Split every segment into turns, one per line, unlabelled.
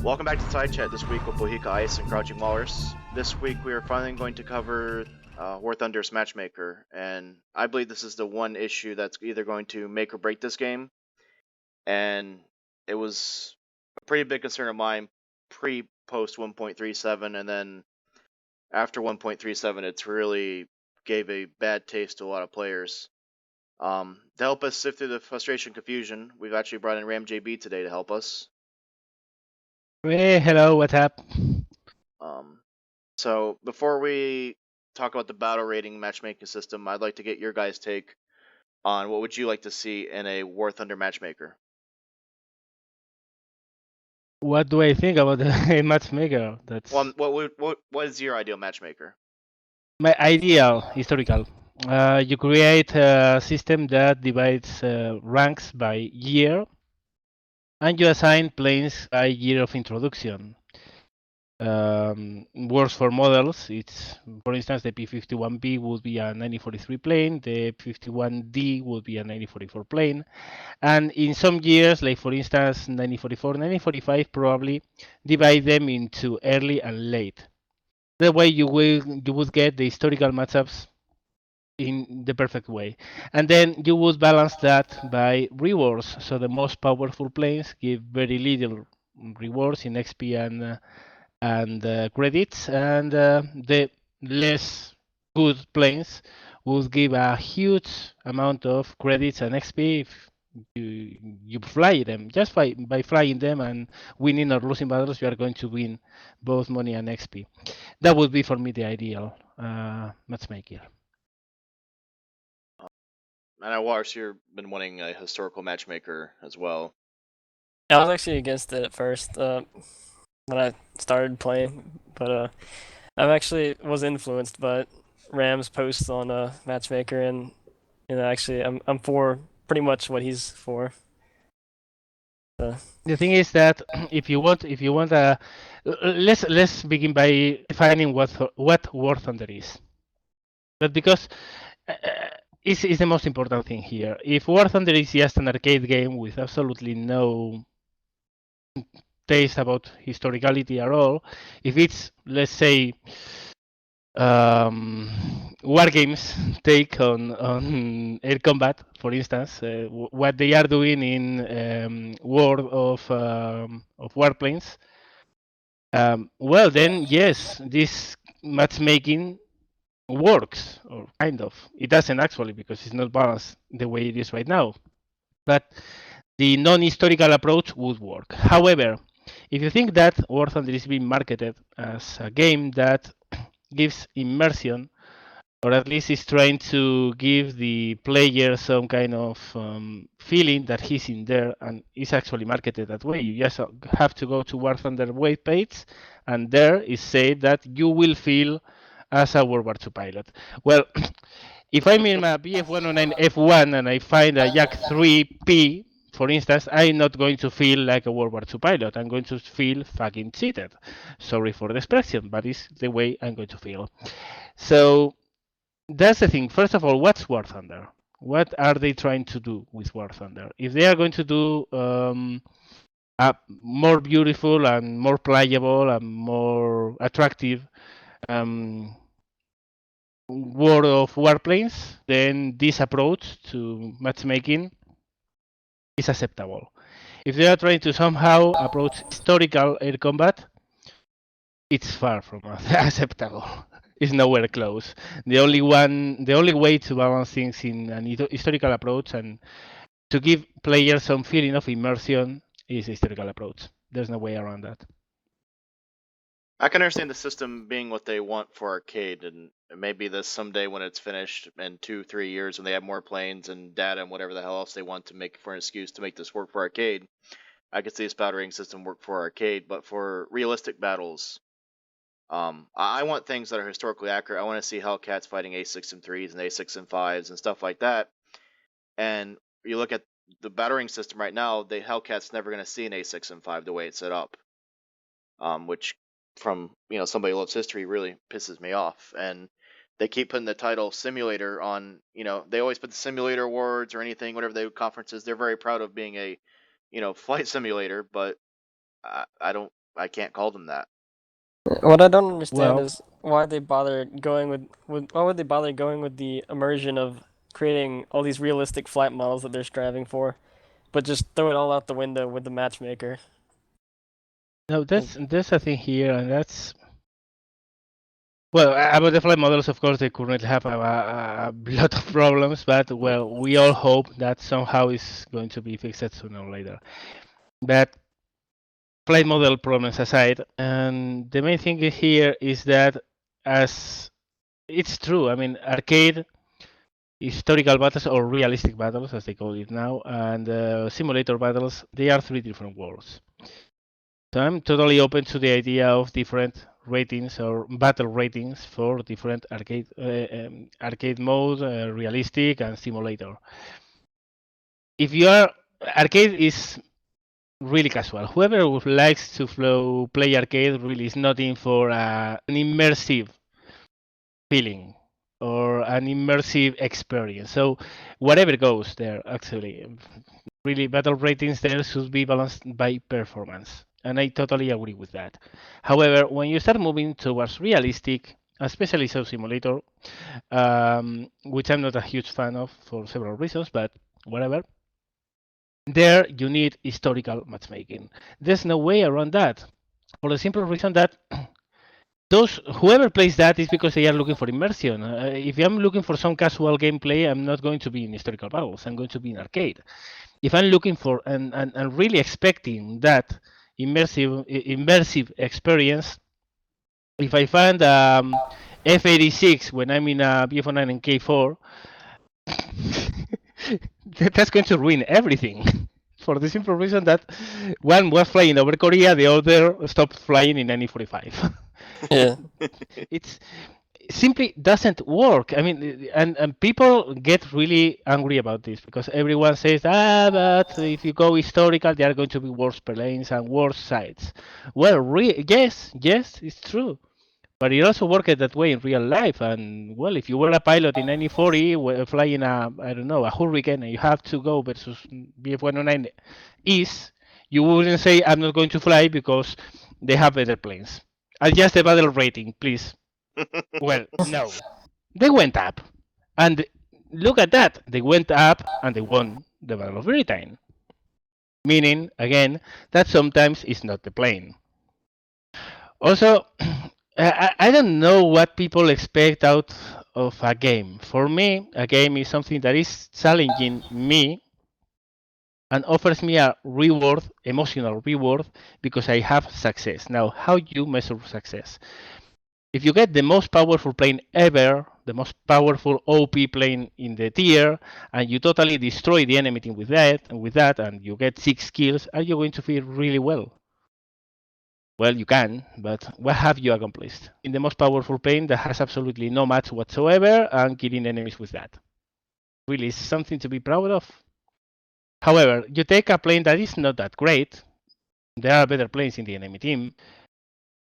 Welcome back to Side Chat this week with Bohica Ice and Crouching Walrus. This week we are finally going to cover War Thunder's Matchmaker, and I believe this is the one issue that's either going to make or break this game. And it was a pretty big concern of mine pre-post 1.37, and then after 1.37, it's really gave a bad taste to a lot of players. To help us sift through the frustration confusion, we've actually brought in Ramjb today to help us.
Hey, hello, what's up?
So before we talk about the battle rating matchmaking system, I'd like to get your guys' take on what would you like to see in a War Thunder matchmaker.
What do I think about a matchmaker? That's
What is your ideal matchmaker?
my ideal historical. You create a system that divides ranks by year, and you assign planes by year of introduction. Works for models. It's, for instance, the P51B would be a 9043 plane, the P51D would be a 9044 plane, and in some years, like for instance 9044, 9045, probably divide them into early and late. That way you would get the historical matchups in the perfect way, and then you would balance that by rewards. So the most powerful planes give very little rewards in XP and credits, and the less good planes would give a huge amount of credits and XP if you fly them. Just by flying them and winning or losing battles, you are going to win both money and XP. That would be for me the ideal matchmaker.
And I watched you've been wanting a historical matchmaker as well.
I was actually against it at first when I started playing, but I actually was influenced by Ram's posts on Matchmaker, and actually I'm for pretty much what he's for.
The thing is that if you want let's begin by defining what War Thunder is. But because is the most important thing here. If War Thunder is just an arcade game with absolutely no taste about historicality at all, if it's, let's say, war games take on air combat, for instance, what they are doing in World of Warplanes, well then yes, this matchmaking works, or kind of. It doesn't actually, because it's not balanced the way it is right now. But the non-historical approach would work. However, if you think that War Thunder is being marketed as a game that gives immersion, or at least is trying to give the player some kind of feeling that he's in there, and is actually marketed that way. You just have to go to War Thunder web page, and there is said that you will feel as a World War II pilot. Well, if I'm in my BF-109 F1 and I find a Yak 3P, for instance, I'm not going to feel like a World War II pilot. I'm going to feel fucking cheated. Sorry for the expression, but it's the way I'm going to feel. So that's the thing. First of all, what's War Thunder? What are they trying to do with War Thunder? If they are going to do a more beautiful and more playable and more attractive World of Warplanes, then this approach to matchmaking is acceptable. If they are trying to somehow approach historical air combat, it's far from acceptable. It's nowhere close. The only way to balance things in an historical approach and to give players some feeling of immersion is historical approach. There's no way around that.
I can understand the system being what they want for arcade, and maybe this someday when it's finished in 2-3 years when they have more planes and data and whatever the hell else they want to make for an excuse to make this work for arcade, I could see this battle rating system work for arcade. But for realistic battles, I want things that are historically accurate. I want to see Hellcats fighting A6 and 3s and A6 and 5s and stuff like that. And you look at the battering system right now, the Hellcat's never going to see an A6 and 5 the way it's set up. Which from somebody who loves history really pisses me off. And they keep putting the title simulator on, they always put the simulator awards or anything, whatever they conferences. They're very proud of being a flight simulator, but I don't I can't call them that.
What I don't understand
Well,
is why they bother going with why would they bother going with the immersion of creating all these realistic flat models that they're striving for, but just throw it all out the window with the matchmaker.
no, that's a thing here, and that's well about the flight models. Of course, they currently have a lot of problems, but well, we all hope that somehow is going to be fixed sooner or later. But flight model problems aside, and the main thing here is that as it's true, I mean, arcade historical battles or realistic battles, as they call it now, and simulator battles, they are three different worlds. So I'm totally open to the idea of different ratings or battle ratings for different arcade mode, realistic, and simulator. If you are arcade is really casual. Whoever likes to play arcade really is not in for an immersive feeling or an immersive experience. So whatever goes there, actually, really battle ratings there should be balanced by performance, and I totally agree with that. However, when you start moving towards realistic, especially so simulator, which I'm not a huge fan of for several reasons, but whatever. There you need historical matchmaking. There's no way around that, for the simple reason that those whoever plays that is because they are looking for immersion. If I'm looking for some casual gameplay, I'm not going to be in historical battles. I'm going to be in arcade. If I'm looking for and really expecting that immersive experience, if I find F86 when I'm in a BF9 and K4, that's going to ruin everything. For the simple reason that one was flying over Korea, the other stopped flying in 1945.
Yeah.
It's simply doesn't work. I mean, and people get really angry about this because everyone says, but if you go historical, there are going to be worse planes and worse sites. Well, yes, it's true. But it also worked that way in real life. And well, if you were a pilot in 1940, flying I don't know, a hurricane, and you have to go versus BF-109 is, you wouldn't say, I'm not going to fly because they have better planes. Adjust the battle rating, please. Well, no. They went up. And look at that. They went up and they won the Battle of Britain. Meaning, again, that sometimes it's not the plane. Also, I don't know what people expect out of a game. For me, a game is something that is challenging me and offers me a reward, emotional reward, because I have success. Now, how you measure success? If you get the most powerful plane ever, the most powerful OP plane in the tier, and you totally destroy the enemy team with that, and you get 6 kills, are you going to feel really well? Well, you can, but what have you accomplished? In the most powerful plane that has absolutely no match whatsoever and killing enemies with that. Really is something to be proud of. However, you take a plane that is not that great, there are better planes in the enemy team,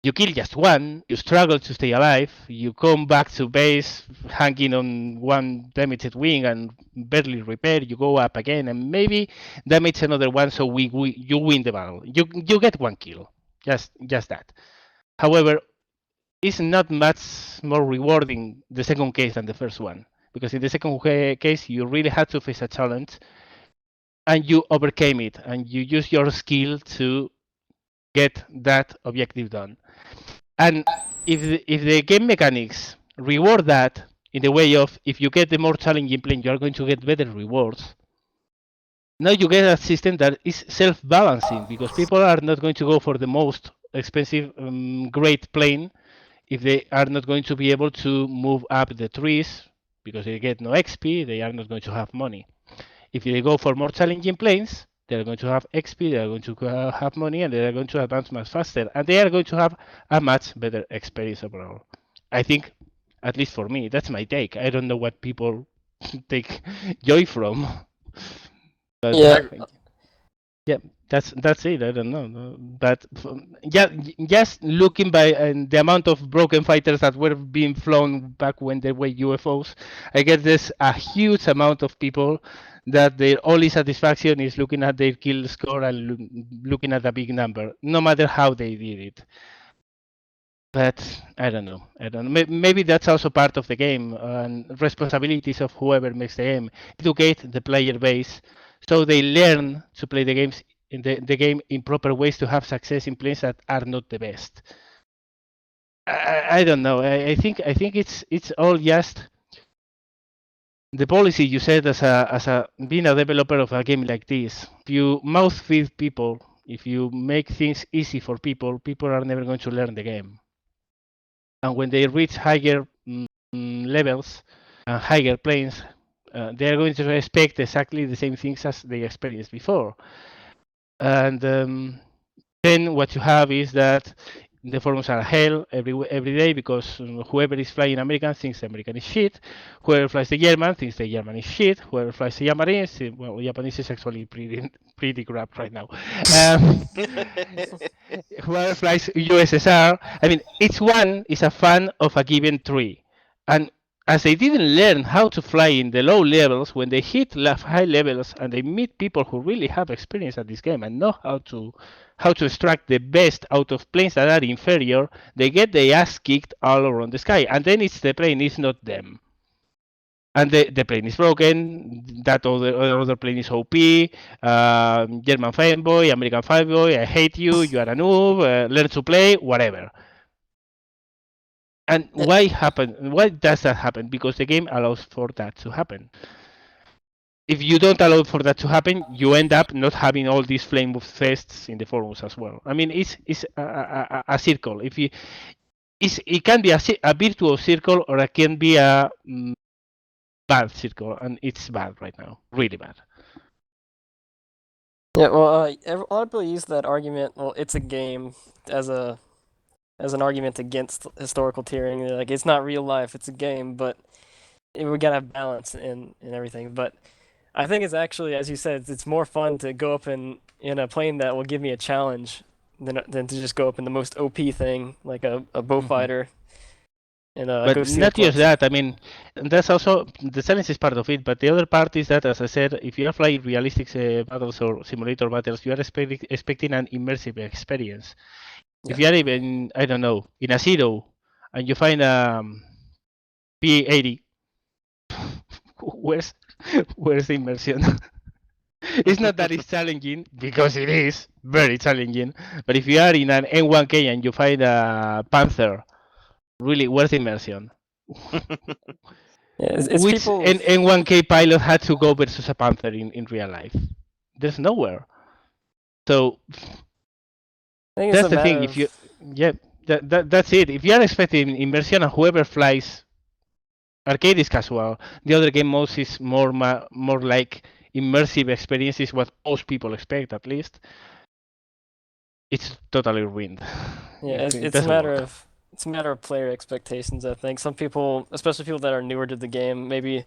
you kill just one, you struggle to stay alive, you come back to base hanging on one damaged wing and barely repair, you go up again and maybe damage another one so you win the battle. You get one kill. Just that. However, it's not much more rewarding the second case than the first one. Because in the second case you really had to face a challenge and you overcame it and you use your skill to get that objective done. And if the game mechanics reward that in the way of if you get the more challenging plane, you are going to get better rewards. Now you get a system that is self-balancing because people are not going to go for the most expensive, great plane if they are not going to be able to move up the trees because they get no XP, they are not going to have money. If they go for more challenging planes, they are going to have XP, they are going to have money, and they are going to advance much faster, and they are going to have a much better experience overall. I think, at least for me, that's my take. I don't know what people take joy from. But
Yeah.
yeah. That's it. I don't know, but yeah, just looking by the amount of broken fighters that were being flown back when there were UFOs, I guess there's a huge amount of people that their only satisfaction is looking at their kill score and looking at a big number, no matter how they did it. But I don't know. I don't know. Maybe that's also part of the game and responsibilities of whoever makes the game. Educate the player base so they learn to play the games in the game in proper ways to have success in planes that are not the best. I don't know. I think it's all just the policy you said as a being a developer of a game like this. If you mouth feed people, if you make things easy for people, people are never going to learn the game. And when they reach higher levels and higher planes, they are going to expect exactly the same things as they experienced before. And then what you have is that the forums are hell every day because whoever is flying American thinks the American is shit. Whoever flies the German thinks the German is shit. Whoever flies the Japanese, well, Japanese is actually pretty crap right now. Um, whoever flies USSR, I mean, each one is a fan of a given tree. And as they didn't learn how to fly in the low levels, when they hit high levels and they meet people who really have experience at this game and know how to extract the best out of planes that are inferior, they get their ass kicked all around the sky. And then it's the plane, it's not them. And the plane is broken. That other plane is OP. German fanboy, American fanboy. I hate you. You are a noob. Learn to play. Whatever. And why happen? Why does that happen? Because the game allows for that to happen. If you don't allow for that to happen, you end up not having all these flame fests in the forums as well. I mean, it's a circle. If you, it can be a virtuous circle or it can be a bad circle, and it's bad right now, really bad.
Yeah, well, a lot of people use that argument. Well, it's a game as an argument against historical tiering. They're like, it's not real life; it's a game, but we gotta have balance in everything. But I think it's actually, as you said, it's more fun to go up in a plane that will give me a challenge than to just go up in the most OP thing like a bow fighter and
But
go see
not
up
just
close.
that. I mean, that's also the challenge is part of it. But the other part is that, as I said, if you are flying realistic battles or simulator battles, you are expecting an immersive experience. If you are even, I don't know, in a zero, and you find a P80, where's where's the immersion? It's not that it's challenging because it is very challenging. But if you are in an N1K and you find a Panther, really, where's the immersion?
Yeah, it's
Which
people.
N1K pilot had to go versus a Panther in real life? There's nowhere. So
I think it's
that's
a
the
matter
thing. If
of
you, yeah, that's it. If you are expecting immersion and whoever flies arcade is casual, the other game modes is more like immersive experiences. What most people expect, at least. It's totally ruined.
yeah,
It doesn't work.
it's a matter of player expectations. I think some people, especially people that are newer to the game, maybe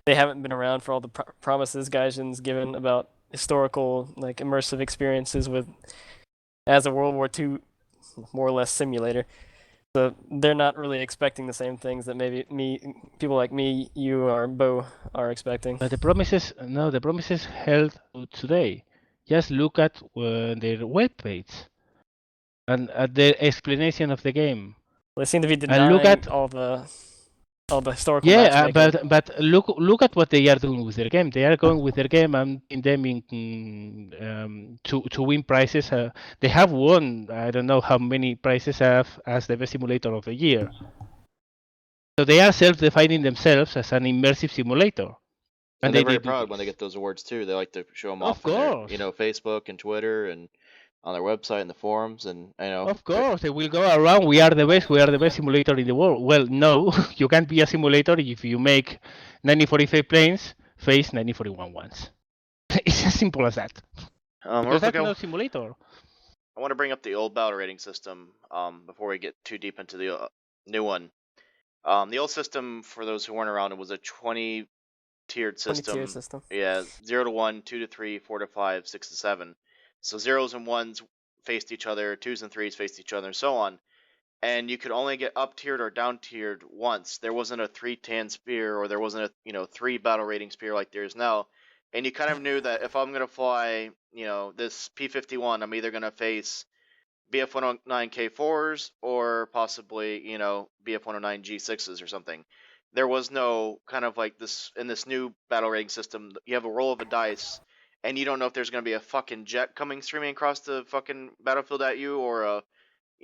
they haven't been around for all the promises Gaijin's given about historical like immersive experiences with as a World War II more or less simulator. So they're not really expecting the same things that maybe people like me, you, or Bo are expecting.
But the promises held today. Just look at their web page and at the explanation of the game.
They seem to be
And look
denying
at
all the historical
yeah,
matchmaking.
but look at what they are doing with their game. They are going with their game and in them to win prizes. They have won I don't know how many prizes as the best simulator of the year. So they are self-defining themselves as an immersive simulator.
And
They
they're very
did,
proud when they get those awards too. They like to show them
of
off in their,
course.
Facebook and Twitter and on their website and the forums, and
Of course, they will go around. We are the best. We are the best simulator in the world. Well, no, you can't be a simulator if you make 9045 planes face 9041 ones. It's as simple as that.
real
Because
quick,
that's no simulator.
I want to bring up the old battle rating system before we get too deep into the new one. The old system, for those who weren't around, it was a 20 tiered system.
20-tier system.
Yeah, 0 to 1, 2 to 3, 4 to 5, 6 to 7. So zeros and ones faced each other, twos and threes faced each other, and so on. And you could only get up tiered or down tiered once. There wasn't a 3 tan spear, or there wasn't a 3 battle rating spear like there is now. And you kind of knew that if I'm gonna fly, this P51, I'm either gonna face BF109 K4s or possibly, BF109 G6s or something. There was no kind of like this in this new battle rating system. You have a roll of a dice, and you don't know if there's gonna be a fucking jet coming streaming across the fucking battlefield at you, or a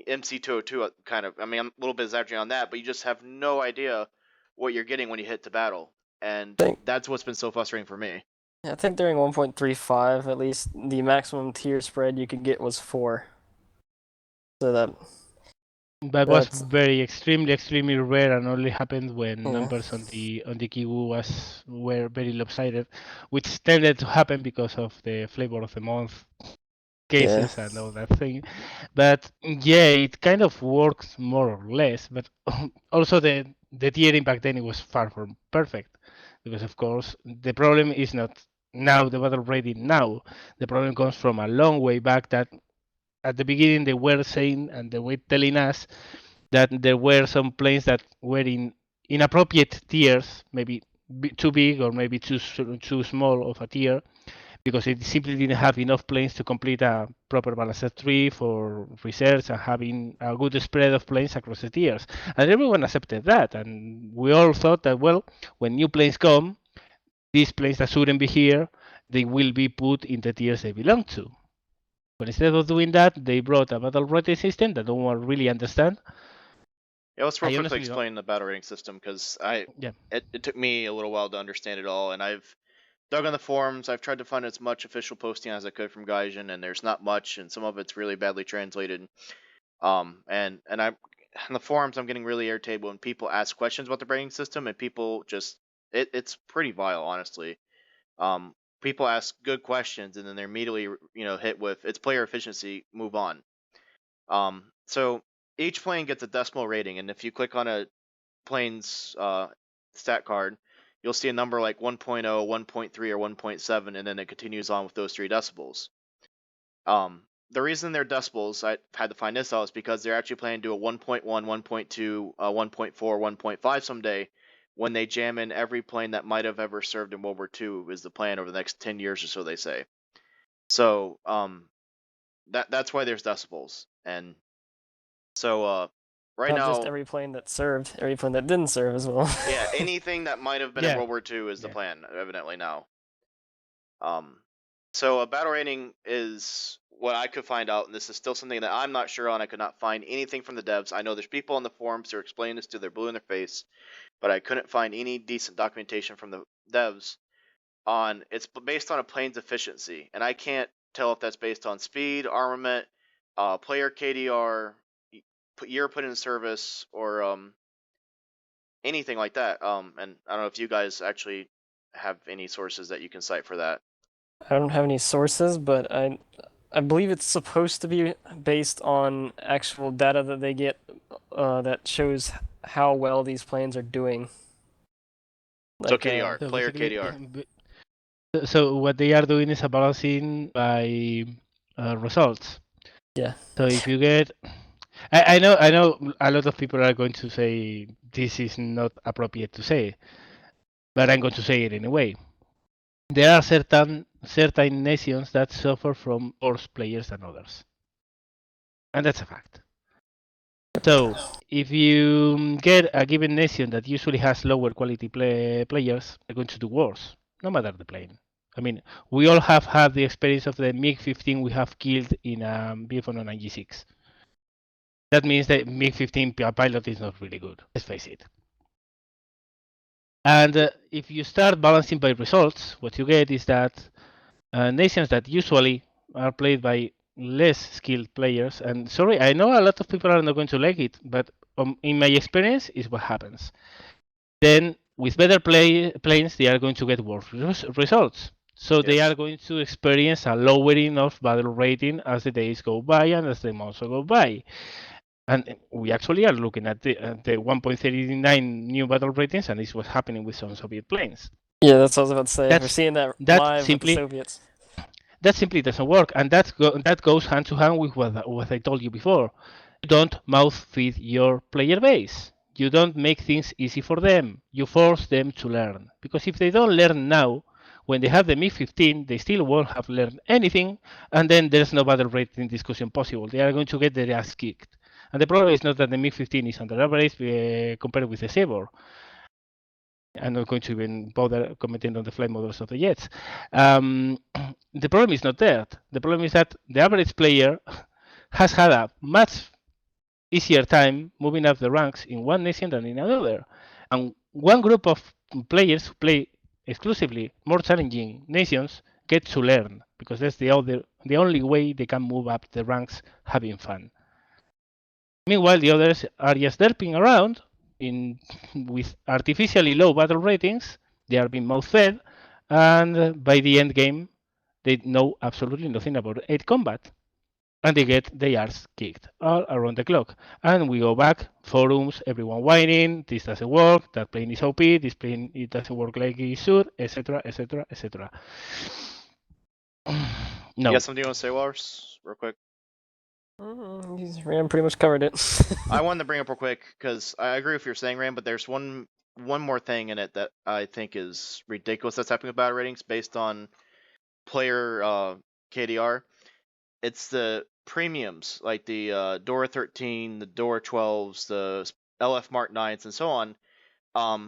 MC202 kind of. I mean, I'm a little bit exaggerating on that, but you just have no idea what you're getting when you hit the battle, and that's what's been so frustrating for me.
I think during 1.35, at least, the maximum tier spread you could get was 4. So
That was very extremely rare, and only happened when numbers on the Kiwu were very lopsided, which tended to happen because of the flavor of the month cases and all that thing. But yeah, it kind of works more or less. But also the tiering back then, it was far from perfect, because of course the problem is not now the battle rating now. The problem comes from a long way back, that at the beginning they were saying and they were telling us that there were some planes that were in inappropriate tiers, maybe too big or maybe too small of a tier, because it simply didn't have enough planes to complete a proper balanced tree for research and having a good spread of planes across the tiers. And everyone accepted that, and we all thought that, well, when new planes come, these planes that shouldn't be here, they will be put in the tiers they belong to. But instead of doing that, they brought a battle rating system that no one really understand.
Yeah, let's real quickly explain the battle rating system, because it took me a little while to understand it all, and I've dug on the forums. I've tried to find as much official posting as I could from Gaijin, and there's not much, and some of it's really badly translated. And I on the forums, I'm getting really irritated when people ask questions about the rating system, and people just it's pretty vile, honestly. People ask good questions, and then they're immediately hit with it's player efficiency, move on. So each plane gets a decimal rating, and if you click on a plane's stat card, you'll see a number like 1.0, 1.3, or 1.7, and then it continues on with those 3 decibels. The reason they're decibels, I had to find this out, is because they're actually planning to do a 1.1, 1.2, 1.4, 1.5 someday, when they jam in every plane that might have ever served in World War II, is the plan over the next 10 years or so, they say. So that's why there's decibels. And so right
now,
not
just every plane that served, every plane that didn't serve as well.
Yeah, anything that might have been in World War II is the plan, evidently now. So a battle rating is what I could find out, and this is still something that I'm not sure on. I could not find anything from the devs. I know there's people on the forums who are explaining this till they're blue in their face, but I couldn't find any decent documentation from the devs on it's based on a plane's efficiency, and I can't tell if that's based on speed, armament, player KDR, year put in service, or anything like that. And I don't know if you guys actually have any sources that you can cite for that.
I don't have any sources, but I believe it's supposed to be based on actual data that they get that shows how well these planes are doing.
So KDR, player KDR.
So what they are doing is a balancing by results.
Yeah.
So if you get, I know a lot of people are going to say this is not appropriate to say, but I'm going to say it anyway. There are certain nations that suffer from worse players than others, and that's a fact. So if you get a given nation that usually has lower quality players, they're going to do worse, no matter the plane. I mean, we all have had the experience of the MiG-15 we have killed in BF-109 G6. That means that MiG-15 pilot is not really good, let's face it. And if you start balancing by results, what you get is that nations that usually are played by less skilled players, and sorry, I know a lot of people are not going to like it, but in my experience is what happens. Then with better planes, they are going to get worse results. So they are going to experience a lowering of battle rating as the days go by and as the months go by. And we actually are looking at the 1.39 new battle ratings, and this was happening with some Soviet planes.
Yeah, that's what I was about to say. We're seeing that live simply, with the Soviets.
That simply doesn't work, and that goes hand to hand with what I told you before. You don't mouth feed your player base. You don't make things easy for them. You force them to learn. Because if they don't learn now, when they have the MiG 15, they still won't have learned anything, and then there's no battle rating discussion possible. They are going to get their ass kicked. And the problem is not that the MiG 15 is under average compared with the Sabor. I'm not going to even bother commenting on the flight models of the jets. The problem is not that. The problem is that the average player has had a much easier time moving up the ranks in one nation than in another. And one group of players who play exclusively more challenging nations get to learn because that's the only way they can move up the ranks having fun. Meanwhile, the others are just derping around with artificially low battle ratings. They are being mouth fed, and by the end game, they know absolutely nothing about aid combat, and they get their arse kicked all around the clock. And we go back, forums, everyone whining, this doesn't work, that plane is OP, this plane it doesn't work like it should, etc., etc., etc. No.
You got something you want to say, Walrus, real quick?
Ram pretty much covered it.
I wanted to bring up real quick because I agree with what you're saying, Ram, but there's one more thing in it that I think is ridiculous that's happening with battle ratings based on player KDR. It's the premiums, like the Dora 13, the Dora 12s, the LF Mark 9s, and so on. A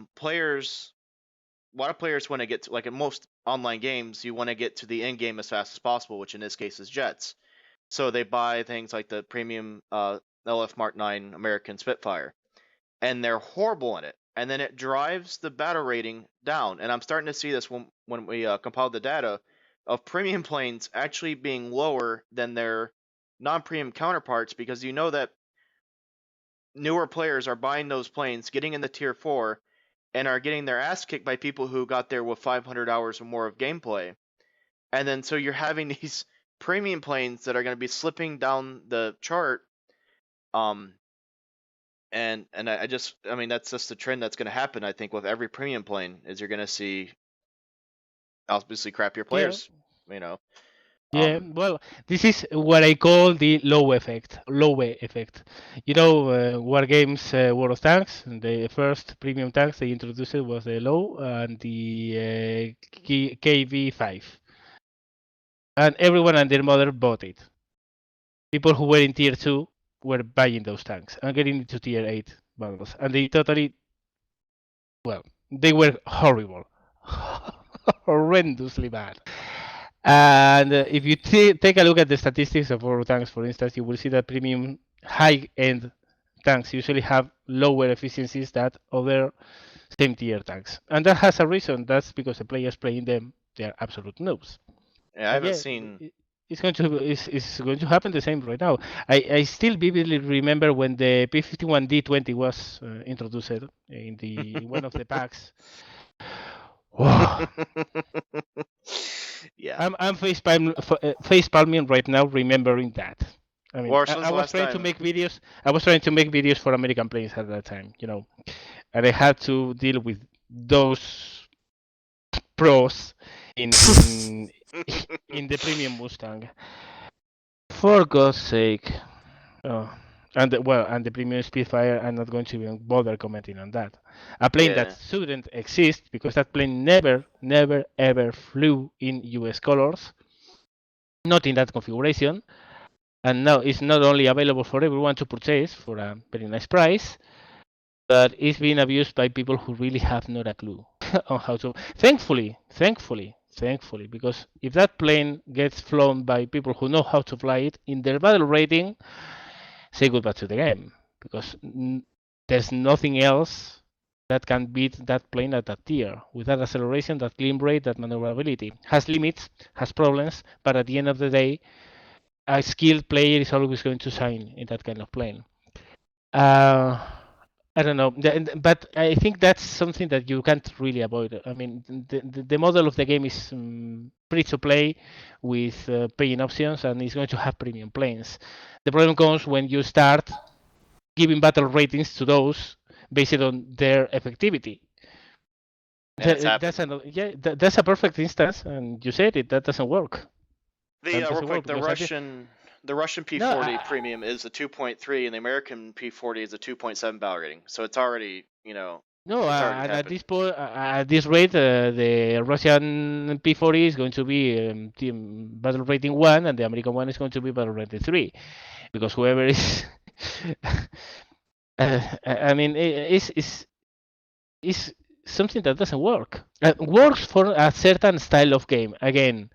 lot of players want to get to, like in most online games, you want to get to the end game as fast as possible, which in this case is jets. So they buy things like the premium LF Mark 9 American Spitfire, and they're horrible in it. And then it drives the battle rating down. And I'm starting to see this when we compiled the data of premium planes actually being lower than their non-premium counterparts, because you know that newer players are buying those planes, getting in the tier 4, and are getting their ass kicked by people who got there with 500 hours or more of gameplay. And then so you're having these premium planes that are going to be slipping down the chart. And I mean, that's just the trend that's going to happen, I think, with every premium plane, is you're going to see obviously crappier players, you know.
Yeah, well, this is what I call the low effect. You know, War Games World of Tanks, the first premium tanks they introduced was the low and the KV5. And everyone and their mother bought it. People who were in tier 2 were buying those tanks and getting into tier 8 bundles. And they totally, well, they were horrible. Horrendously bad. And if you take a look at the statistics of Euro tanks, for instance, you will see that premium high-end tanks usually have lower efficiencies than other same-tier tanks. And that has a reason. That's because the players playing them, they are absolute noobs.
Yeah, I haven't seen.
It's going to happen the same right now. I still vividly remember when the P51D20 was introduced in one of the packs.
Yeah.
I'm face palming right now, remembering that. I mean, I was trying to make videos. I was trying to make videos for American planes at that time, you know, and I had to deal with those pros in the premium Mustang. For God's sake. Oh. And the premium Spitfire, I'm not going to even bother commenting on that. A plane that shouldn't exist because that plane never, ever flew in US colors, not in that configuration, and now it's not only available for everyone to purchase for a very nice price, but it's being abused by people who really have not a clue on how to. Thankfully, because if that plane gets flown by people who know how to fly it in their battle rating, say goodbye to the game, because there's nothing else that can beat that plane at that tier, with that acceleration, that climb rate, that maneuverability. Has limits, has problems, but at the end of the day, a skilled player is always going to shine in that kind of plane. I don't know, but I think that's something that you can't really avoid. I mean, the model of the game is free to play with paying options, and it's going to have premium planes. The problem comes when you start giving battle ratings to those based on their effectivity. That's a perfect instance, and you said it. That doesn't work.
The
doesn't
real quick,
work
the
because at
Russian
no,
P40 premium is a 2.3, and the American P40 is a 2.7 battle rating. So it's already,
no,
it's already
and at
happened.
this point, at this rate, the Russian P40 is going to be team battle rating 1, and the American one is going to be battle rating 3, because whoever is, I mean, is something that doesn't work. Works for a certain style of game. Again,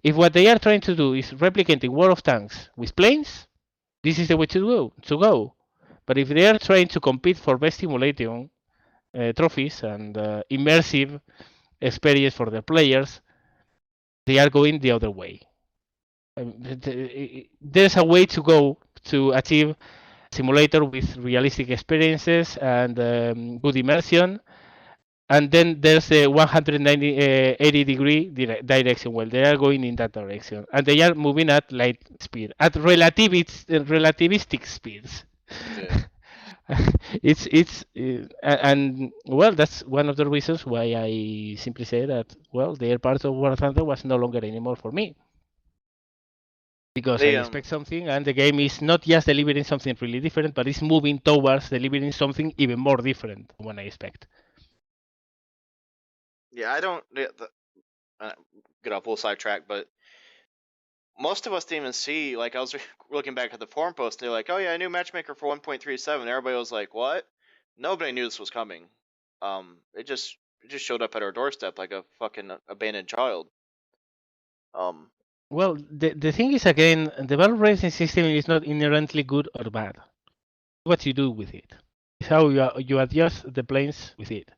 if what they are trying to do is replicating War of Tanks with planes, this is the way to go. But if they are trying to compete for best simulating trophies and immersive experience for their players, they are going the other way. There's a way to go to achieve simulator with realistic experiences and good immersion. And then there's a 180-degree direction. Well, they are going in that direction, and they are moving at light speed, at relativistic speeds.
Yeah.
It's and well, that's one of the reasons why I simply say that well, their part of War Thunder was no longer anymore for me, because I
The
expect something, and the game is not just delivering something really different, but it's moving towards delivering something even more different than what I expect.
Yeah, I don't get off full sidetrack, but most of us didn't even see. Like, I was looking back at the forum post, and they're like, "Oh yeah, a new matchmaker for 1.37." Everybody was like, "What?" Nobody knew this was coming. It just showed up at our doorstep like a fucking abandoned child.
Well, the thing is, again, the battle racing system is not inherently good or bad. What you do with it. It's how you adjust the planes with it.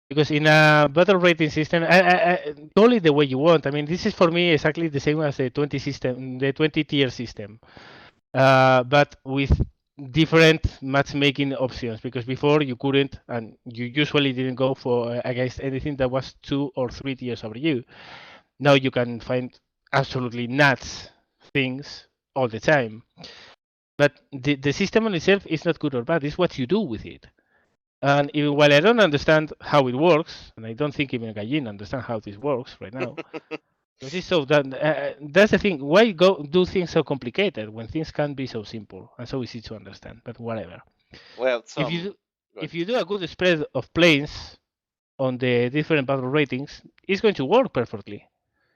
Because in a battle rating system, call it the way you want. I mean, this is for me exactly the same as the 20 system, the 20 tier system, but with different matchmaking options. Because before you couldn't, and you usually didn't go for against anything that was 2 or 3 tiers over you. Now you can find absolutely nuts things all the time. But the system on itself is not good or bad. It's what you do with it. And even while I don't understand how it works, and I don't think even Gallin understand how this works right now, because it's so that that's the thing. Why go do things so complicated when things can be so simple and so easy to understand? But whatever.
Well,
If you
some.
do, if you do a good spread of planes on the different battle ratings, it's going to work perfectly.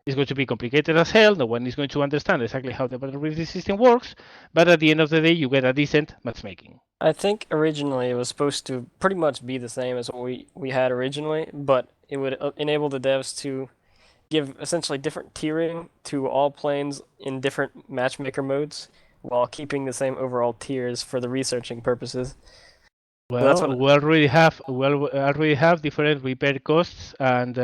It's going to be complicated as hell. No one is going to understand exactly how the battle rating system works. But at the end of the day, you get a decent matchmaking.
I think originally it was supposed to pretty much be the same as what we had originally, but it would enable the devs to give essentially different tiering to all planes in different matchmaker modes while keeping the same overall tiers for the researching purposes. That's
Well,
what
we already have different repair costs and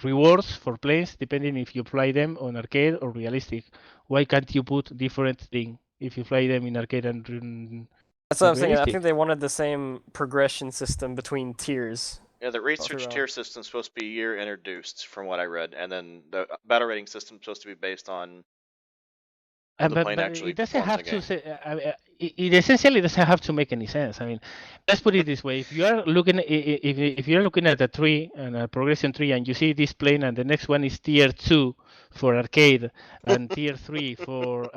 rewards for planes depending if you fly them on arcade or realistic. Why can't you put different thing if you fly them in arcade and
that's what I'm saying. I
realistic?
think they wanted the same progression system between tiers
Yeah, the research
throughout.
tier system is supposed to be year introduced, from what I read, and then the battle rating system is supposed to be based on how the plane
But
actually
it doesn't
performs in
have
the
to
game.
say. It essentially doesn't have to make any sense. I mean, let's put it this way: if you are looking, if you are looking at a tree and a progression tree, and you see this plane, and the next one is tier 2 for arcade, and tier 3 for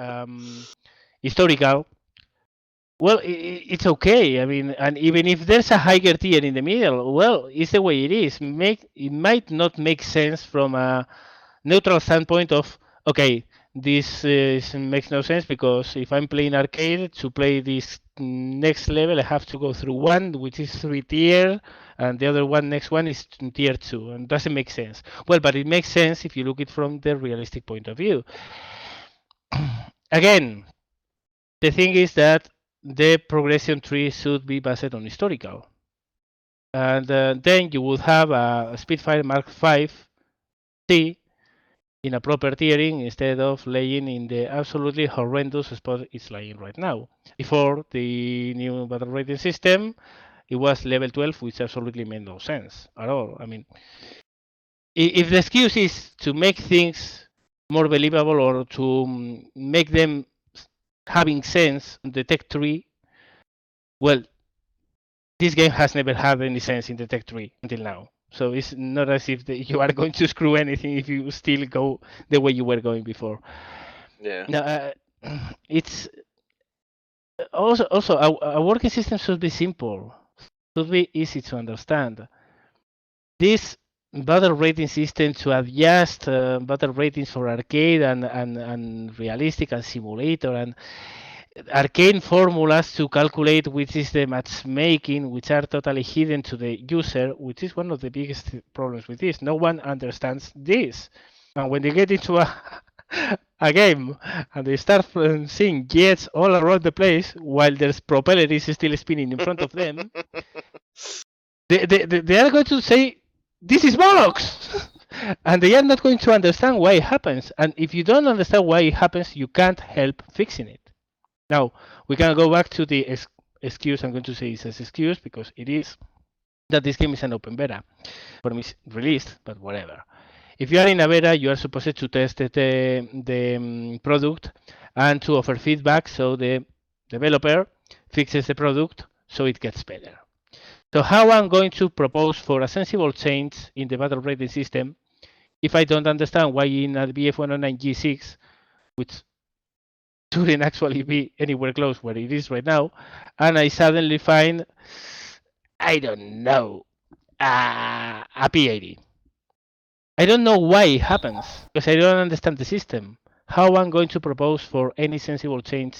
historical. Well, it's okay. I mean, and even if there's a higher tier in the middle, well, it's the way it is. It might not make sense from a neutral standpoint of okay, this makes no sense because if I'm playing arcade to play this next level, I have to go through one which is 3 tier, and the other one next one is tier 2, and doesn't make sense. Well, but it makes sense if you look it from the realistic point of view. Again, the thing is that the progression tree should be based on historical, and then you would have a Spitfire Mark 5 C in a proper tiering instead of laying in the absolutely horrendous spot it's lying right now. Before the new battle rating system, it was level 12, which absolutely made no sense at all. I mean, if the excuse is to make things more believable or to make them having sense on the tech tree, well, this game has never had any sense in the tech tree until now. So it's not as if you are going to screw anything if you still go the way you were going before.
Yeah.
Now, it's also a working system should be simple, should be easy to understand. This battle rating system to adjust battle ratings for arcade and realistic and simulator and arcane formulas to calculate which is the matchmaking, which are totally hidden to the user, which is one of the biggest problems with this. No one understands this. And when they get into a game and they start seeing jets all around the place while their propeller is still spinning in front of them, they are going to say, this is bollocks! And they are not going to understand why it happens. And if you don't understand why it happens, you can't help fixing it. Now, we can go back to the excuse. I'm going to say it's an excuse because it is that this game is an open beta. For me, it's released, but whatever. If you are in a beta, you are supposed to test the product and to offer feedback so the developer fixes the product so it gets better. So how I'm going to propose for a sensible change in the battle rating system if I don't understand why in a BF109 G6, which shouldn't actually be anywhere close where it is right now, and I suddenly find, I don't know, a P80. I don't know why it happens because I don't understand the system. How I'm going to propose for any sensible change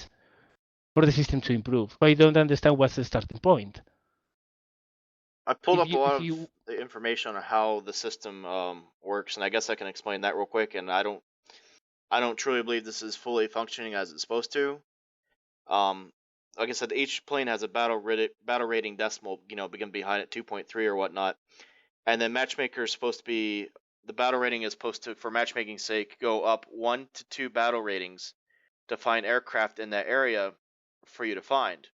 for the system to improve? I don't understand what's the starting point.
I pulled
If
up a
you,
lot
if
of
you,
the information on how the system works, and I guess I can explain that real quick. And I don't truly believe this is fully functioning as it's supposed to. Like I said, each plane has a battle rating decimal, begin behind it, 2.3 or whatnot, and then matchmaker is supposed to be the battle rating is supposed to, for matchmaking's sake, go up 1 to 2 battle ratings to find aircraft in that area for you to find,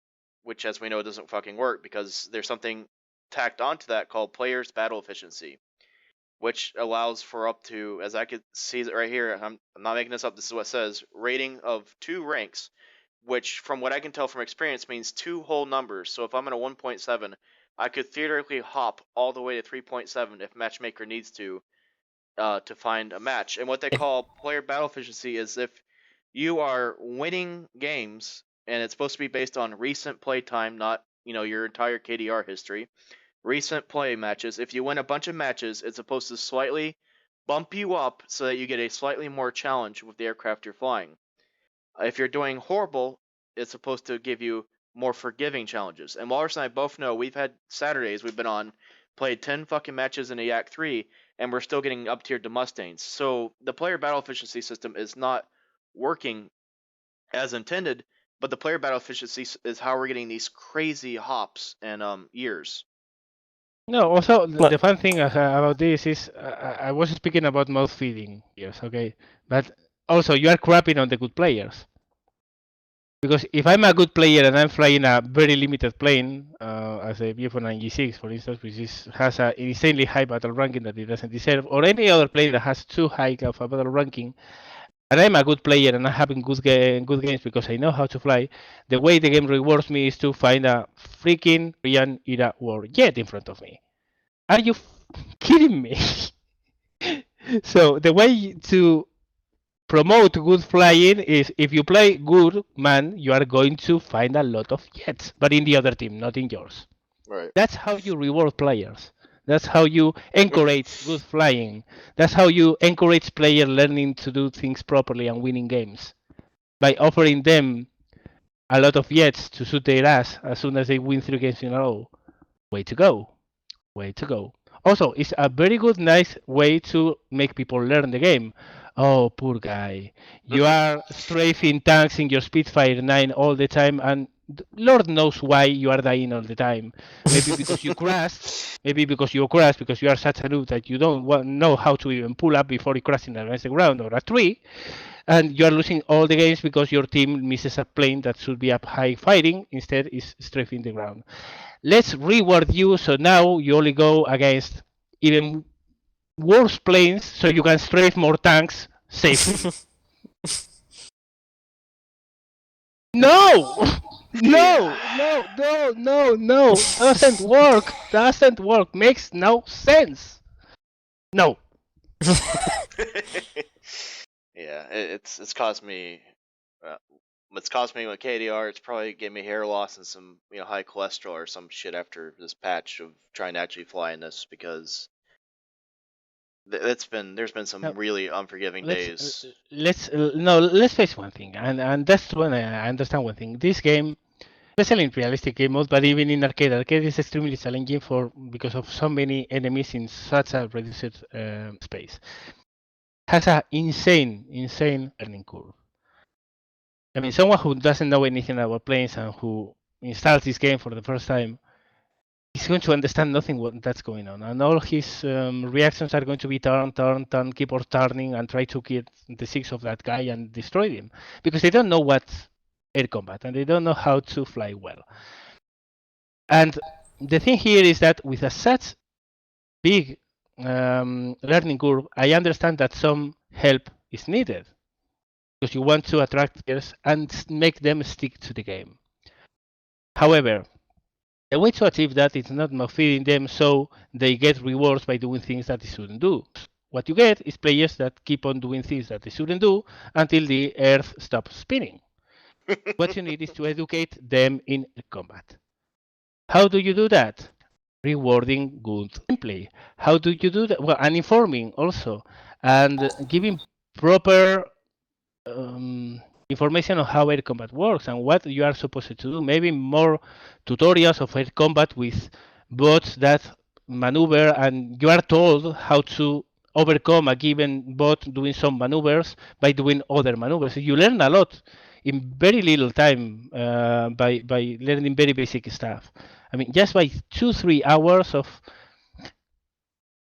which, as we know, doesn't fucking work because there's something tacked onto that called player's battle efficiency, which allows for up to, as I could see it right here, I'm not making this up, this is what it says, rating of 2 ranks, which from what I can tell from experience means 2 whole numbers. So if I'm in a 1.7, I could theoretically hop all the way to 3.7 if matchmaker needs to find a match. And what they call player battle efficiency is if you are winning games, and it's supposed to be based on recent play time, not your entire KDR history. Recent play matches. If you win a bunch of matches, it's supposed to slightly bump you up so that you get a slightly more challenge with the aircraft you're flying. If you're doing horrible, it's supposed to give you more forgiving challenges. And Walrus and I both know we've had Saturdays we've been on, played 10 fucking matches in a Yak 3, and we're still getting up tiered to Mustangs. So the player battle efficiency system is not working as intended, but the player battle efficiency is how we're getting these crazy hops and years.
no, also
Look,
the fun thing about this is I was speaking about mouth feeding, yes, okay, but also you are crapping on the good players. Because if I'm a good player and I'm flying a very limited plane, as a BF9G6, for instance, which has an insanely high battle ranking that it doesn't deserve, or any other plane that has too high of a battle ranking, and I'm a good player and I'm having good games because I know how to fly, the way the game rewards me is to find a freaking Korean era war jet in front of me. Are you kidding me? So the way to promote good flying is if you play good, man, you are going to find a lot of jets, but in the other team, not in yours.
Right.
That's how you reward players. That's how you encourage good flying. That's how you encourage players learning to do things properly and winning games by offering them a lot of jets to suit their ass as soon as they win 3 games in a row. Way to go. Way to go. Also, it's a very good, nice way to make people learn the game. Oh, poor guy. You are strafing tanks in your Spitfire 9 all the time, and Lord knows why you are dying all the time. Maybe because you crashed. Maybe because you crashed because you are such a noob that you don't know how to even pull up before you crash against the ground or a tree. And you are losing all the games because your team misses a plane that should be up high fighting, instead is strafing the ground. Let's reward you so now you only go against even worse planes so you can strafe more tanks safely. No! No!
Yeah.
No! Doesn't work! Doesn't work! Makes no sense! No!
Yeah, it's caused me. Uh, it's caused me with KDR. It's probably gave me hair loss and some high cholesterol or some shit after this patch of trying to actually fly in this because there's been some
No.
really unforgiving
Let's
days.
let's face one thing, and that's when I understand one thing. This game, especially in realistic game mode, but even in arcade is extremely challenging because of so many enemies in such a reduced space. Has a insane learning curve. I mean, someone who doesn't know anything about planes and who installs this game for the first time is going to understand nothing what that's going on, and all his reactions are going to be turn, keep on turning, and try to get the six of that guy and destroy him because they don't know what's air combat and they don't know how to fly well. And the thing here is that with a such big learning curve, I understand that some help is needed because you want to attract players and make them stick to the game. However, the way to achieve that is not feeding them so they get rewards by doing things that they shouldn't do. What you get is players that keep on doing things that they shouldn't do until the earth stops spinning. What you need is to educate them in combat. How do you do that? Rewarding good gameplay. How do you do that? Well, and informing also, and giving proper information on how air combat works and what you are supposed to do. Maybe more tutorials of air combat with bots that maneuver, and you are told how to overcome a given bot doing some maneuvers by doing other maneuvers. You learn a lot in very little time by learning very basic stuff. I mean, just by 2-3 hours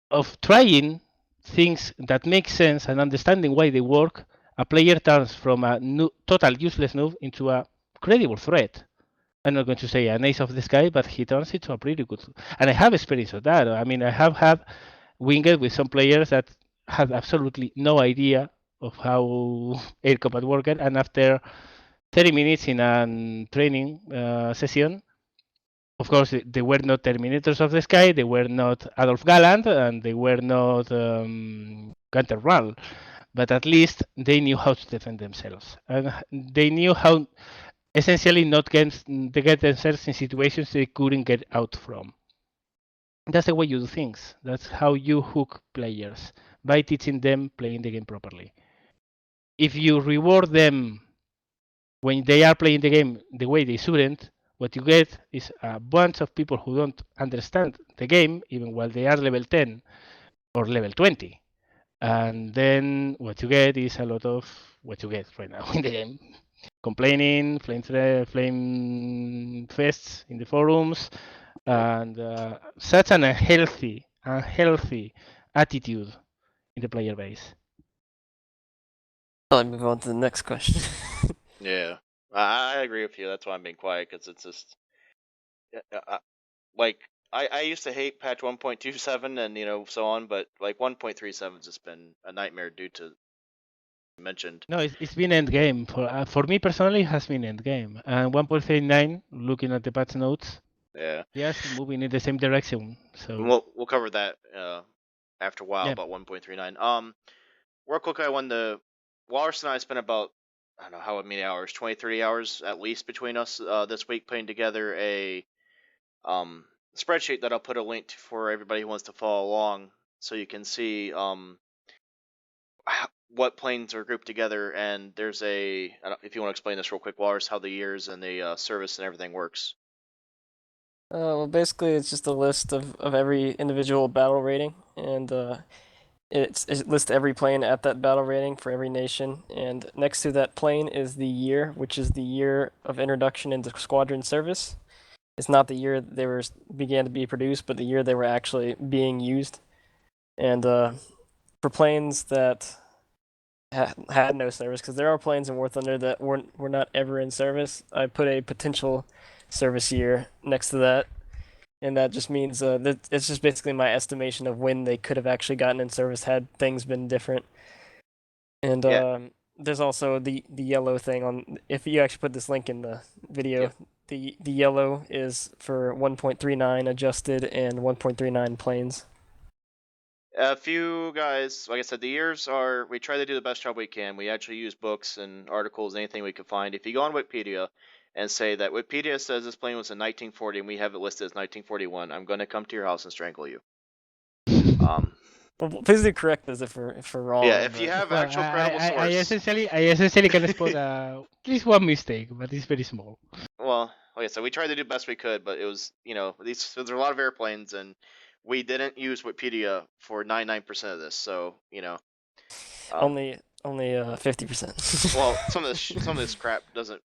of trying things that make sense and understanding why they work, a player turns from a total useless noob into a credible threat. I'm not going to say an ace of the sky, but he turns into a pretty good. And I have experience of that. I mean, I have had winged with some players that had absolutely no idea of how air combat worked, and after 30 minutes in a training session, of course, they were not Terminators of the Sky, they were not Adolf Galland, and they were not Gunter Rall, but at least they knew how to defend themselves. And they knew how essentially not to get themselves in situations they couldn't get out from. That's the way you do things. That's how you hook players, by teaching them playing the game properly. If you reward them when they are playing the game the way they shouldn't, what you get is a bunch of people who don't understand the game even while they are level 10 or level 20. And then what you get is a lot of what you get right now in the game. Complaining, flame fests in the forums, and such an unhealthy attitude in the player base.
I'll move on to the next question.
Yeah, I agree with you. That's why I'm being quiet because it's just like I used to hate patch 1.27 and so on, but like 1.37 has just been a nightmare due to mentioned.
No, it's been end game for me personally. It has been end game, and 1.39. Looking at the patch notes,
Yeah,
yes, moving in the same direction. So
we'll cover that after a while
yeah,
about 1.39. Real quick, I won the Walrus and I spent about I don't know how many hours, 20, 30 hours at least between us this week putting together a spreadsheet that I'll put a link to for everybody who wants to follow along, so you can see what planes are grouped together. And there's if you want to explain this real quick, Walrus, how the years and the service and everything works.
Well, basically, it's just a list of every individual battle rating, and it lists every plane at that battle rating for every nation. And next to that plane is the year, which is the year of introduction into squadron service. It's not the year they began to be produced, but the year they were actually being used. And for planes that had no service, because there are planes in War Thunder that were not ever in service, I put a potential service year next to that, and that just means that it's just basically my estimation of when they could have actually gotten in service had things been different. And
Yeah.
there's also the yellow thing on. If you actually put this link in the video,
Yep.
the yellow is for 1.39 adjusted and 1.39 planes.
A few guys, like I said, the years are, we try to do the best job we can. We actually use books and articles, anything we can find. If you go on Wikipedia and say that Wikipedia says this plane was in 1940 and we have it listed as 1941, I'm going to come to your house and strangle you.
Well, please do correct us if we're wrong.
Yeah, if you
but-
have
Well,
actual credible
I
source.
essentially can spot at least one mistake, but it's very small.
Well, like I said, we tried to do the best we could, but it was, there's a lot of airplanes, and we didn't use Wikipedia for 99% of this, so,
only 50%.
well, some of this crap doesn't,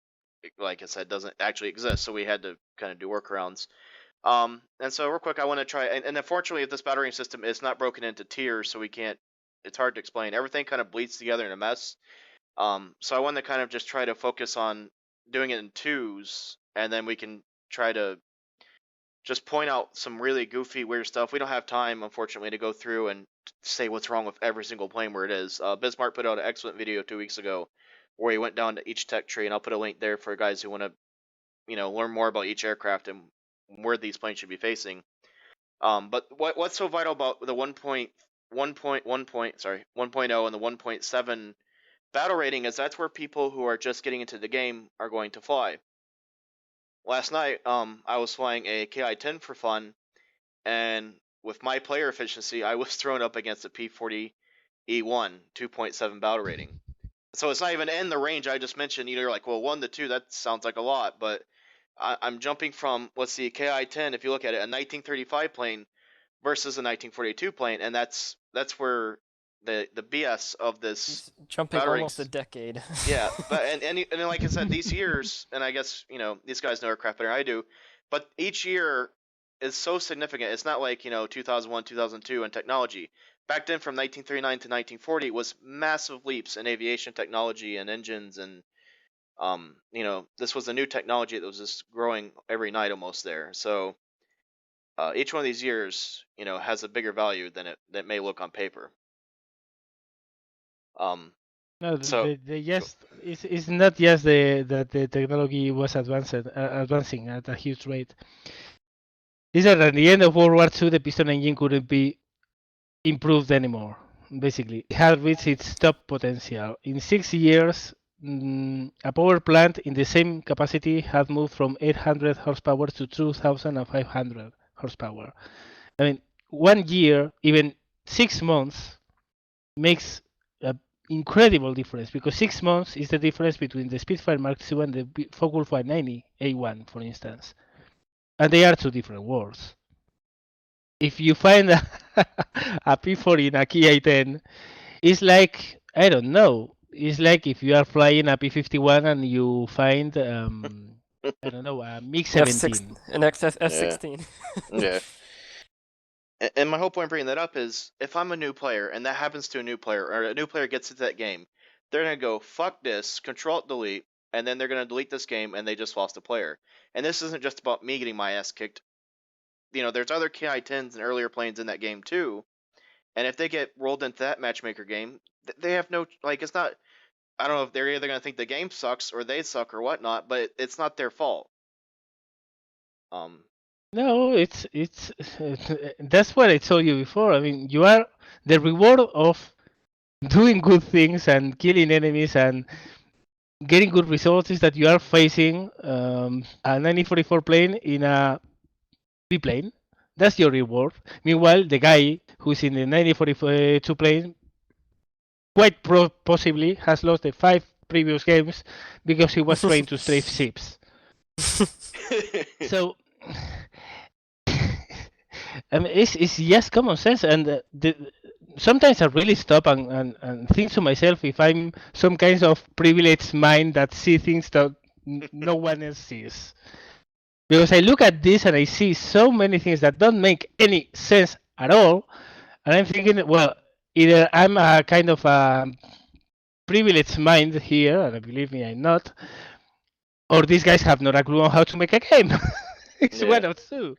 like I said, doesn't actually exist, so we had to kind of do workarounds. And so real quick, I want to try, and unfortunately, if this battle rating system is not broken into tiers, so we can't, it's hard to explain. Everything kind of bleeds together in a mess. So I want to kind of just try to focus on doing it in twos, and then we can try to just point out some really goofy, weird stuff. We don't have time, unfortunately, to go through and say what's wrong with every single plane where it is. Bismarck put out an excellent video 2 weeks ago where he went down to each tech tree, and I'll put a link there for guys who want to, learn more about each aircraft and where these planes should be facing. But what's so vital about the 1.0 and the 1.7 battle rating is that's where people who are just getting into the game are going to fly. Last night, I was flying a Ki-10 for fun, and with my player efficiency, I was thrown up against a P-40E1 2.7 battle rating. So it's not even in the range I just mentioned. You're like, well, 1 to 2, that sounds like a lot, but I'm jumping from, let's see, Ki-10, if you look at it, a 1935 plane versus a 1942 plane, and that's where the BS of this
He's jumping
battle
almost a
ratings-
decade.
Yeah, but and like I said, these years, and I guess these guys know aircraft better than I do, but each year is so significant. It's not like 2001, 2002 in technology. Back then, from 1939 to 1940, was massive leaps in aviation technology and engines, and this was a new technology that was just growing every night almost there. So each one of these years, has a bigger value than it may look on paper.
No,
So
it's not just that the technology was advancing at a huge rate. It's that at the end of World War II, the piston engine couldn't be improved anymore. Basically, it had reached its top potential. In 6 years, a power plant in the same capacity had moved from 800 horsepower to 2,500 horsepower. I mean, 1 year, even 6 months, makes an incredible difference, because 6 months is the difference between the Spitfire Mark II and the Focke-Wulf 590 A1, for instance. And they are two different worlds. If you find a P40 in a Ki-10, it's like, I don't know, it's like if you are flying a P51 and you find, I don't know, a MiG-17.
An F-16.
Yeah. And my whole point bringing that up is, if I'm a new player and that happens to a new player, or a new player gets into that game, they're going to go, fuck this, Control-Delete, and then they're going to delete this game and they just lost a player. And this isn't just about me getting my ass kicked. There's other Ki-10s and earlier planes in that game too. And if they get rolled into that matchmaker game, they have no, it's not, I don't know if they're either going to think the game sucks or they suck or whatnot, but it's not their fault.
No, it's that's what I told you before. I mean, you are the reward of doing good things and killing enemies and getting good results is that you are facing a 1944 plane in a biplane. That's your reward. Meanwhile, the guy who's in the 1942 plane quite possibly has lost the 5 previous games because he was trying to strafe ships. So I mean, it's just common sense, and sometimes I really stop and think to myself if I'm some kind of privileged mind that see things that no one else sees. Because I look at this and I see so many things that don't make any sense at all, and I'm thinking, well, either I'm a kind of a privileged mind here, and believe me, I'm not, or these guys have not a clue on how to make a game. It's one of two,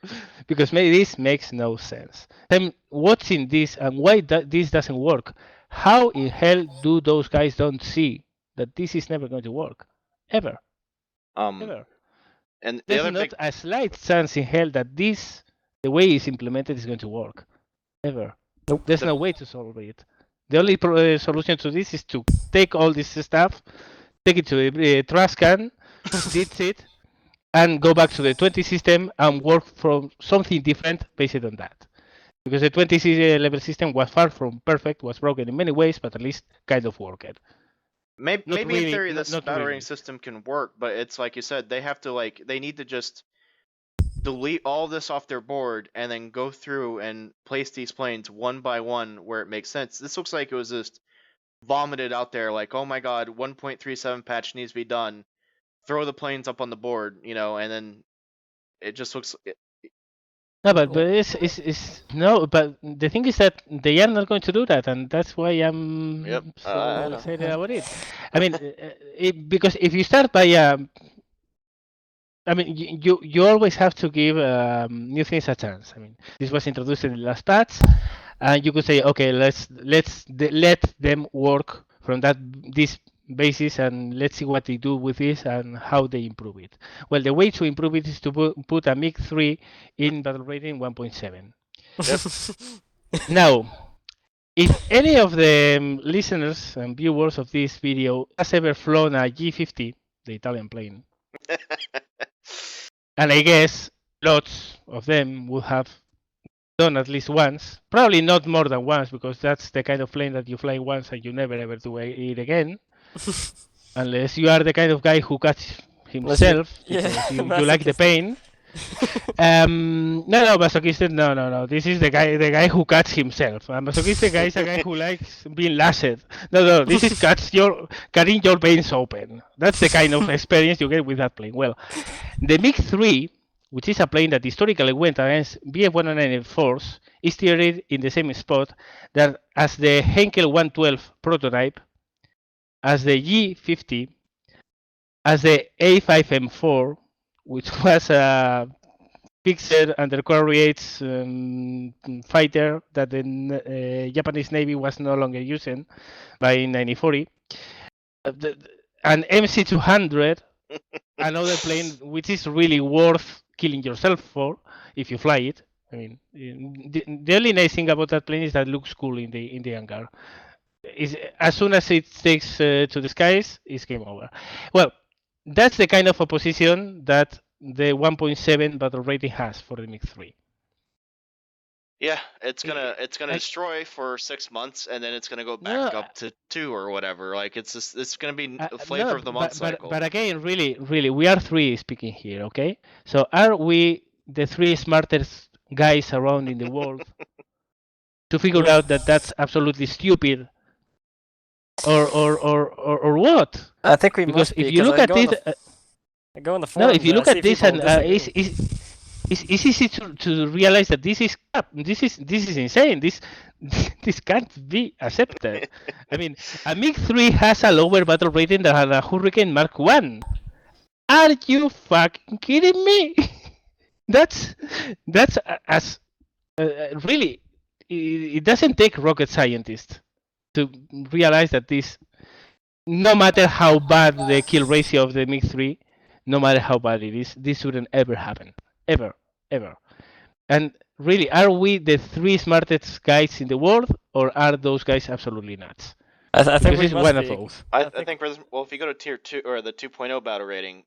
because maybe this makes no sense. I'm watching this and why this doesn't work. How in hell do those guys don't see that this is never going to work, ever. Ever.
And the
There's
other
not
big
a slight chance in hell that this, the way it's implemented, is going to work. Ever.
Nope.
There's no way to solve it. The only solution to this is to take all this stuff, take it to a trash can, ditch it, and go back to the 20 system and work from something different based on that. Because the 20 level system was far from perfect, was broken in many ways, but at least kind of worked.
maybe
really,
in theory this
not
battle
really.
rating system can work, but it's like you said, they have to they need to just delete all this off their board and then go through and place these planes one by one where it makes sense. This looks like it was just vomited out there, like, oh my god, 1.37 patch needs to be done. Throw the planes up on the board, and then it just looks.
No, but it's no. But the thing is that they are not going to do that, and that's why I'm
Yep.
so excited about it. I mean, because if you start by I mean, you always have to give new things a chance. I mean, this was introduced in the last patch, and you could say, okay, let them work from this basis, and let's see what they do with this and how they improve it. Well, the way to improve it is to put a MiG 3 in battle rating 1.7. Now, if any of the listeners and viewers of this video has ever flown a G50, the Italian plane, and I guess lots of them would have done at least once, probably not more than once, because that's the kind of plane that you fly once and you never ever do it again, unless you are the kind of guy who cuts himself because you like the pain. No, masochistic. No. This is the guy who cuts himself. A masochistic guy is a guy who likes being lashed. No. This is cutting your veins open. That's the kind of experience you get with that plane. Well, the MiG-3, which is a plane that historically went against Bf-109 is tiered in the same spot that as the Henkel 112 prototype, as the G50, as the A5M4, which was a fixed undercarriage fighter that the Japanese Navy was no longer using by 1940, an MC-200, another plane which is really worth killing yourself for if you fly it. I mean, the only nice thing about that plane is that it looks cool in the hangar. As soon as it takes to the skies, it's game over. Well, that's the kind of opposition that the 1.7 battle rating has for the MiG-3.
Yeah, it's gonna destroy for 6 months, and then it's gonna go back up to 2 or whatever. Like it's gonna be a flavor of the month cycle.
But again, really, we are 3 speaking here, okay? So are we the 3 smartest guys around in the world to figure out that that's absolutely stupid, or what?
I think we
because
must be,
if you look at this,
I go in the forums,
if you look at this, and
it's
easy to realize that this is crap. This is insane. This can't be accepted. I mean, a MiG-3 has a lower battle rating than a Hurricane Mark 1. Are you fucking kidding me? that's as really. It doesn't take rocket scientists to realize that this, no matter how bad the kill ratio of the MiG-3, no matter how bad it is, this shouldn't ever happen. Ever. And really, are we the 3 smartest guys in the world, or are those guys absolutely nuts?
I think we
it's
must
one
be.
of those.
I think for this, well, if you go to tier 2 or the 2.0 battle rating,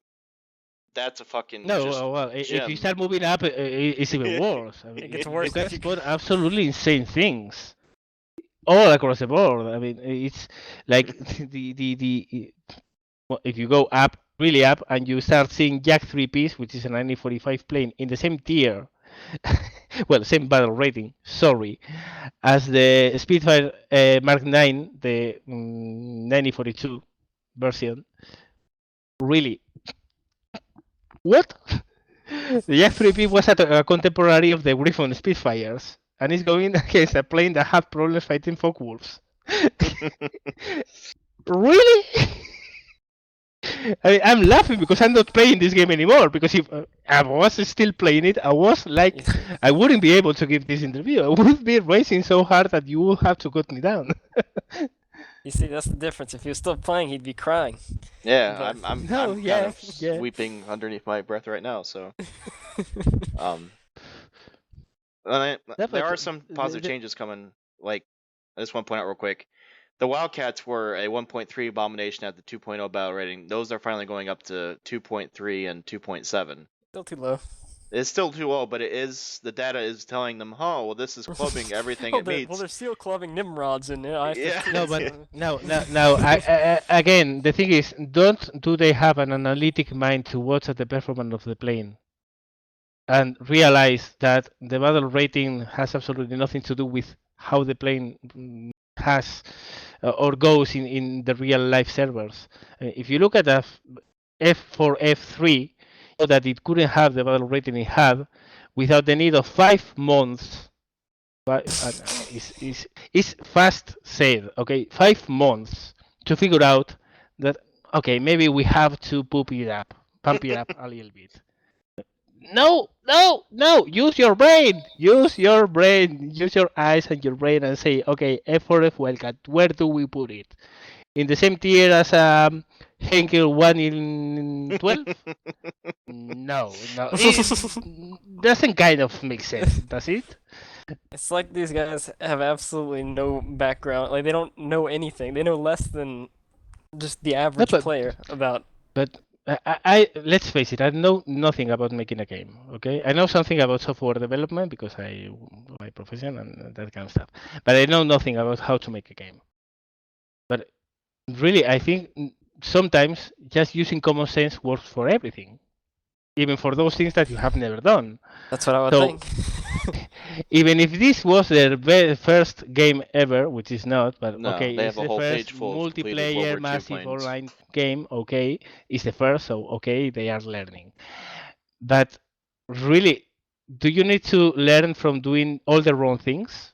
that's a fucking
if you start moving up, it's even worse. I mean,
it gets worse.
You can spot absolutely insane things all across the board. I mean, it's like if you go up, really up, and you start seeing Jack 3Ps, which is a 1945 plane, in the same tier, well, same battle rating, sorry, as the Spitfire Mark 9, the 1942 version. Really, what? The Jack 3P was a contemporary of the Griffon Spitfires, and is going against a plane that had problems fighting Focke-Wulfs. Really? I'm laughing because I'm not playing this game anymore. Because if I was still playing it, I was like, I wouldn't be able to give this interview. I would be racing so hard that you would have to cut me down.
You see, that's the difference. If he was still playing, he'd be crying.
Yeah,
But-
I'm
No,
kind
yeah,
of
yeah.
weeping underneath my breath right now. So um, and
No,
there
but
are some positive changes coming. Like I just want to point out real quick, the Wildcats were a 1.3 abomination at the 2.0 battle rating. Those are finally going up to 2.3 and 2.7.
Still too low.
It's still too low, but the data is telling them, oh, well, this is clubbing everything it meets.
Well, they're seal clubbing Nimrods in I-15.
Yeah.
no, but no. Again, the thing is, do they have an analytic mind to watch at the performance of the plane and realize that the battle rating has absolutely nothing to do with how the plane has or goes in the real life servers? If you look at the F4, F3, know that it couldn't have the battle rating it had without the need of 5 months. But it's fast said, okay? 5 months to figure out that, okay, maybe we have to pump it up a little bit. No. Use your brain. Use your brain. Use your eyes and your brain and say, okay, F4F Wildcat, where do we put it? In the same tier as Henkel 1 in 12? No. It doesn't kind of make sense, does it?
It's like these guys have absolutely no background. Like, they don't know anything. They know less than just the average
but-
player about.
But I let's face it, I know nothing about making a game. Okay, I know something about software development because my profession and that kind of stuff. But I know nothing about how to make a game. But really, I think sometimes just using common sense works for everything, even for those things that you have never done.
That's what I would
So-
think.
Even if this was their first game ever, which is not, but
No,
okay,
they
it's
have a
the
whole
first
page full of completed World War
multiplayer
II
massive
planes.
online game. Okay, it's the first, so okay, they are learning. But really, do you need to learn from doing all the wrong things,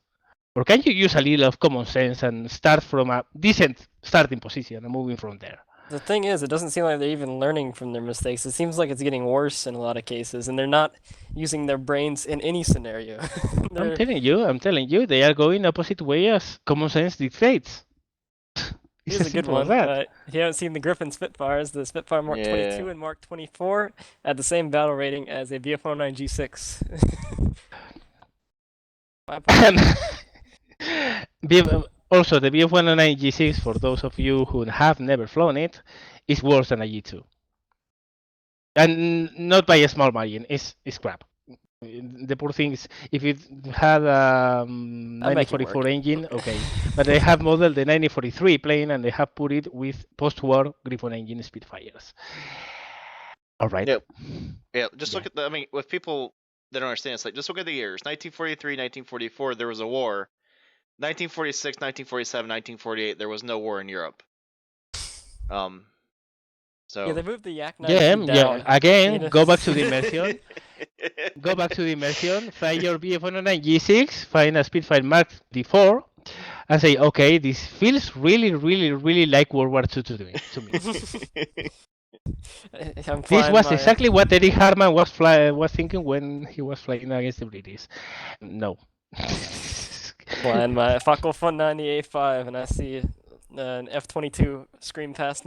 or can you use a little of common sense and start from a decent starting position and moving from there?
The thing is, it doesn't seem like they're even learning from their mistakes. It seems like it's getting worse in a lot of cases, and they're not using their brains in any scenario.
I'm telling you, they are going opposite way as common sense dictates. It's
Here's
as
a good
simple as
one.
that.
If you haven't seen the Griffin Spitfires, the Spitfire Mark 22
Yeah.
and Mark 24 had the same battle rating as a BF-109 G6. My
Also, the BF-109 G6, for those of you who have never flown it, is worse than a G2. And not by a small margin, it's crap. The poor thing is, if it had a
I'll make it
9044
work.
engine, okay. But they have modeled the 9043 plane and they have put it with post-war Griffon engine Spitfires. All right.
Yep. Yeah, just
Yeah.
look at I mean, with people that don't understand, it's like, just look at the years. 1943, 1944, there was a war. 1946, 1947, 1948, there was no war in Europe. So.
Yeah, they moved the Yak 92
Yeah,
down.
again,
You know?
go back to the immersion. Go back to the immersion, fly your BF-109 G6, find a Spitfire Mark 24, and say, okay, this feels really, really, really like World War II to me. This was exactly what Eddie Harman was thinking when he was flying against the British. No.
Flying my Focke-Wulf 98.5, and I see an F-22 scream past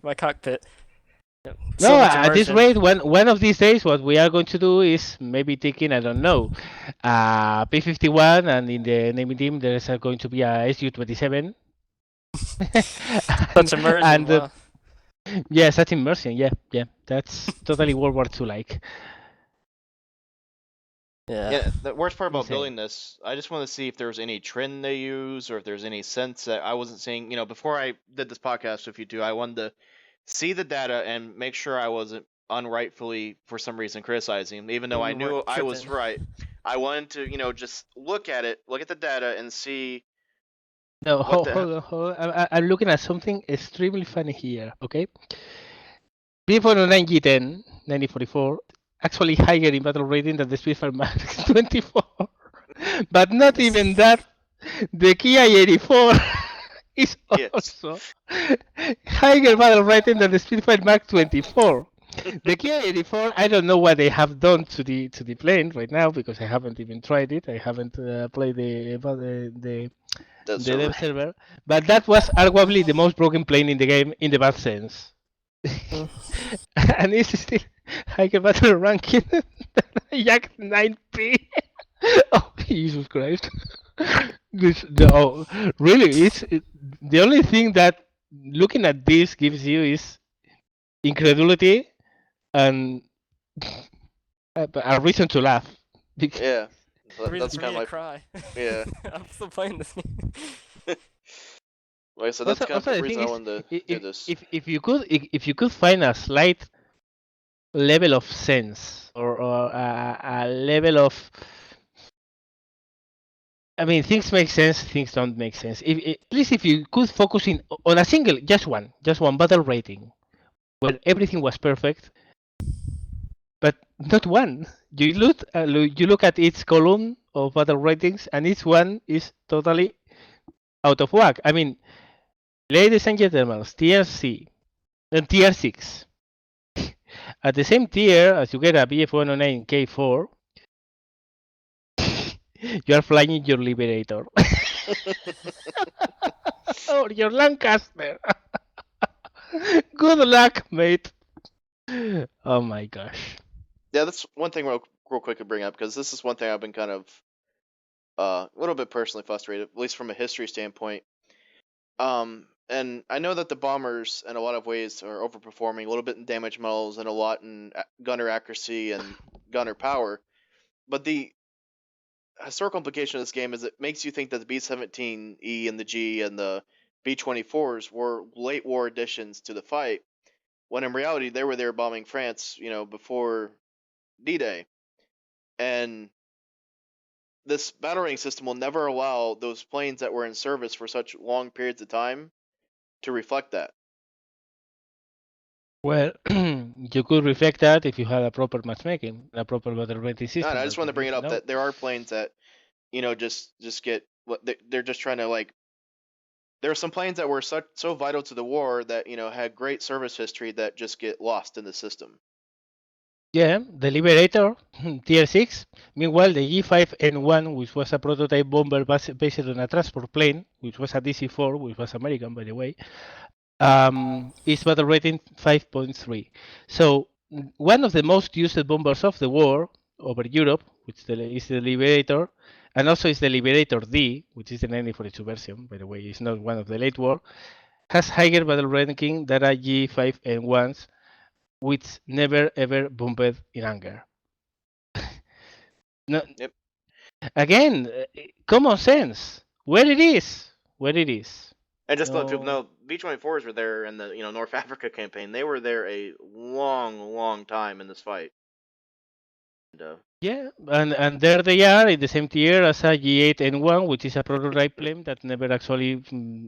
my cockpit. So
No,
much
at this
immersion.
rate, one of these days, what we are going to do is maybe taking, I don't know, P-51, and in the naming team there is going to be a Su-27.
Such immersion, wow.
Yeah, such immersion. Yeah, that's totally World War II like.
Yeah, the worst part about
Insane.
building this, I just want to see if there was any trend they use or if there's any sense that I wasn't seeing. You know, before I did this podcast with you two, I wanted to see the data and make sure I wasn't unrightfully, for some reason, criticizing him, even though I
You
knew
weren't
I was
tripping.
right. I wanted to, just look at it, look at the data, and see.
No,
What
hold
the
on. I'm looking at something extremely funny here. Okay, B409 G10 9044 actually higher in battle rating than the Spitfire Max 24, but not even that. The Kia 84 is
Yes.
also higher battle rating than the Spitfire Mark 24. The Kia 84, I don't know what they have done to the plane right now because I haven't even tried it. I haven't played the
That
the
server.
dev server, but that was arguably the most broken plane in the game in the bad sense. And it's still higher battle ranking Jack 9p. Oh, Jesus Christ. Really, the only thing that looking at this gives you is incredulity and a reason to laugh.
Yeah,
Reason
that's
for
kind
me
of
to cry.
yeah.
I'm still playing this game.
Like I said, that's kind of
Also,
the
the
reason
thing
I
is,
wanted to do this.
if you could find a slight level of sense or a level of, I mean, things make sense, things don't make sense. At least if you could focus in on a single, just one battle rating where everything was perfect, but not one. You look at each column of battle ratings, and each one is totally out of whack. I mean, ladies and gentlemen, tier C and tier 6. At the same tier as you get a BF109 K4, you are flying your Liberator or your Lancaster. Good luck, mate. Oh my gosh.
Yeah, that's one thing real quick to bring up, because this is one thing I've been kind of a little bit personally frustrated, at least from a history standpoint. And I know that the bombers, in a lot of ways, are overperforming a little bit in damage models and a lot in gunner accuracy and gunner power. But the historical implication of this game is it makes you think that the B-17E and the G and the B-24s were late war additions to the fight, when in reality they were there bombing France, before D-Day. And this battle rating system will never allow those planes that were in service for such long periods of time to reflect that.
Well, you could reflect that if you had a proper matchmaking, a proper battle rating system.
I just want to bring it up that there are planes that, just get what they're just trying to like. There are some planes that were so vital to the war that had great service history that just get lost in the system.
Yeah, the Liberator, tier 6. Meanwhile, the G5N1, which was a prototype bomber based on a transport plane, which was a DC-4, which was American, by the way, is battle rating 5.3. So one of the most used bombers of the war over Europe, which is the Liberator, and also is the Liberator D, which is the 1942 version, by the way, it's not one of the late war, has higher battle ranking than a G5N1s, which never ever bombed in anger. No,
Yep.
again, common sense. Where it is.
And just to let people know, B-24s were there in the North Africa campaign. They were there a long time in this fight. And,
yeah, and there they are in the same tier as a G8N1, which is a prototype plane that never actually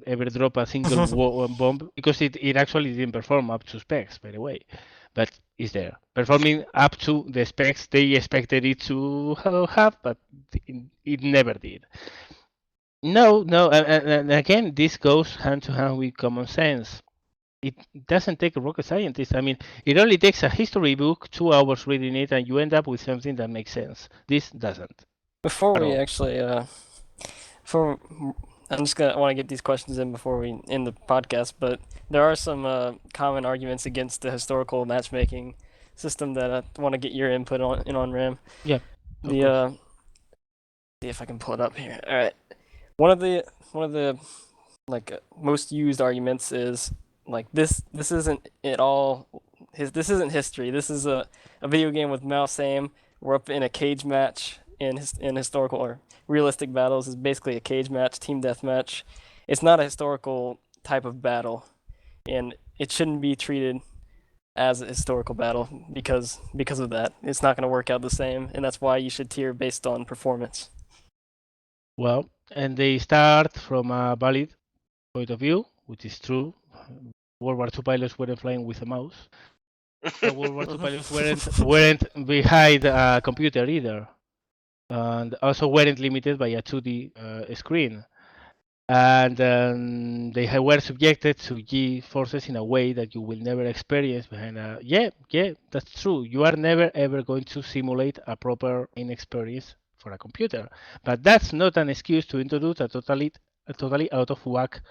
ever dropped a single bomb because it actually didn't perform up to specs, by the way. But it's there, performing up to the specs they expected it to have, but it never did. No, and again, this goes hand to hand with common sense. It doesn't take a rocket scientist. I mean, it only takes a history book, 2 hours reading it, and you end up with something that makes sense. This doesn't.
Before
At
we
all.
actually, I'm just gonna want to get these questions in before we end the podcast. But there are some common arguments against the historical matchmaking system that I want to get your input on Ram.
Yeah.
See if I can pull it up here. All right. One of the like most used arguments is like this isn't at all this isn't history. This is a video game with mouse aim. We're up in a cage match in historical or realistic battles is basically a cage match, team deathmatch. It's not a historical type of battle, and it shouldn't be treated as a historical battle because of that. It's not going to work out the same, and that's why you should tier based on performance.
Well, and they start from a valid point of view, which is true. World War II pilots weren't flying with a mouse. World War II pilots weren't behind a computer either, and also weren't limited by a 2D screen. And they were subjected to G forces in a way that you will never experience behind a. Yeah, that's true. You are never ever going to simulate a proper inexperience for a computer, but that's not an excuse to introduce a totally a totally out of whack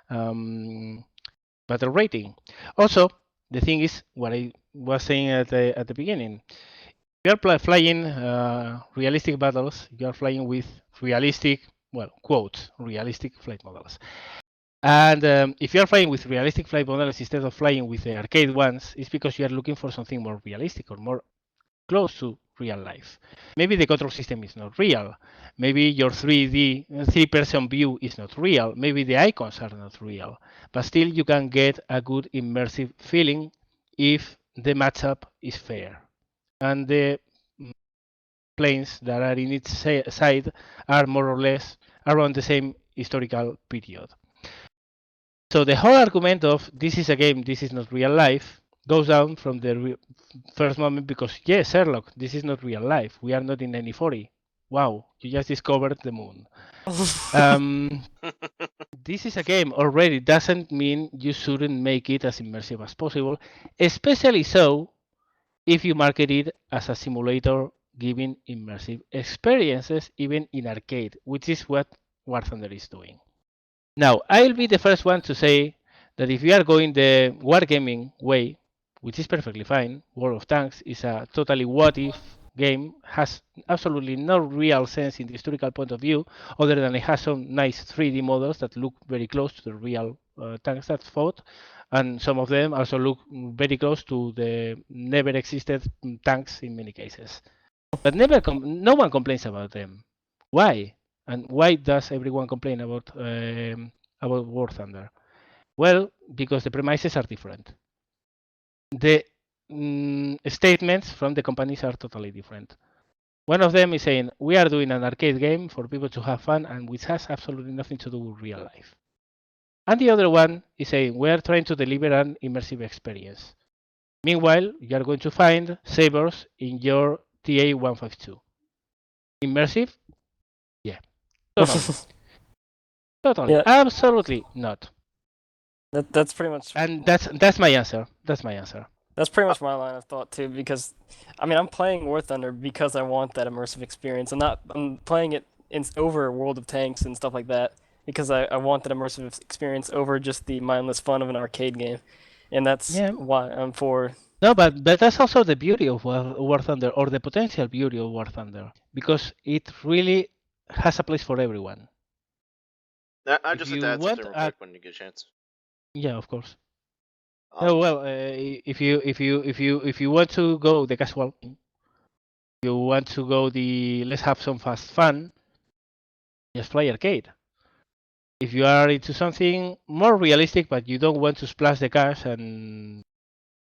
battle rating. Also, the thing is what I was saying at the beginning. You are flying realistic battles. You are flying with realistic, well, quotes, realistic flight models. And if you are flying with realistic flight models instead of flying with the arcade ones, it's because you are looking for something more realistic or more close to real life. Maybe the control system is not real. Maybe your 3D, three-person view is not real. Maybe the icons are not real. But still, you can get a good immersive feeling if the matchup is fair. And the planes that are in its side are more or less around the same historical period. So the whole argument of this is a game, this is not real life, goes down from the first moment because, yes, Sherlock, this is not real life. We are not in 1940. Wow, you just discovered the moon. This is a game already doesn't mean you shouldn't make it as immersive as possible, especially so if you market it as a simulator giving immersive experiences even in arcade, which is what War Thunder is doing. Now, I'll be the first one to say that if you are going the wargaming way, which is perfectly fine, World of Tanks is a totally what if game, has absolutely no real sense in the historical point of view, other than it has some nice 3D models that look very close to the real tanks that fought, and some of them also look very close to the never existed tanks in many cases. But no one complains about them. Why? And why does everyone complain about War Thunder? Well, because the premises are different. The statements from the companies are totally different. One of them is saying we are doing an arcade game for people to have fun and which has absolutely nothing to do with real life. And the other one is saying we are trying to deliver an immersive experience. Meanwhile, you are going to find sabers in your TA-152. Immersive? Yeah, totally. Totally,
Yeah,
absolutely not.
that's pretty much.
And that's my answer. That's my answer.
That's pretty much my line of thought too, because I mean I'm playing War Thunder because I want that immersive experience. I'm playing it over World of Tanks and stuff like that because I want that immersive experience over just the mindless fun of an arcade game, and that's why I'm for.
No, but that's also the beauty of War Thunder, or the potential beauty of War Thunder, because it really has a place for everyone.
I just have to add something real quick when you get a chance.
Yeah, of course. No, well, if you want to go the casual, you want to go the let's have some fast fun, just play arcade. If you are into something more realistic, but you don't want to splash the cash and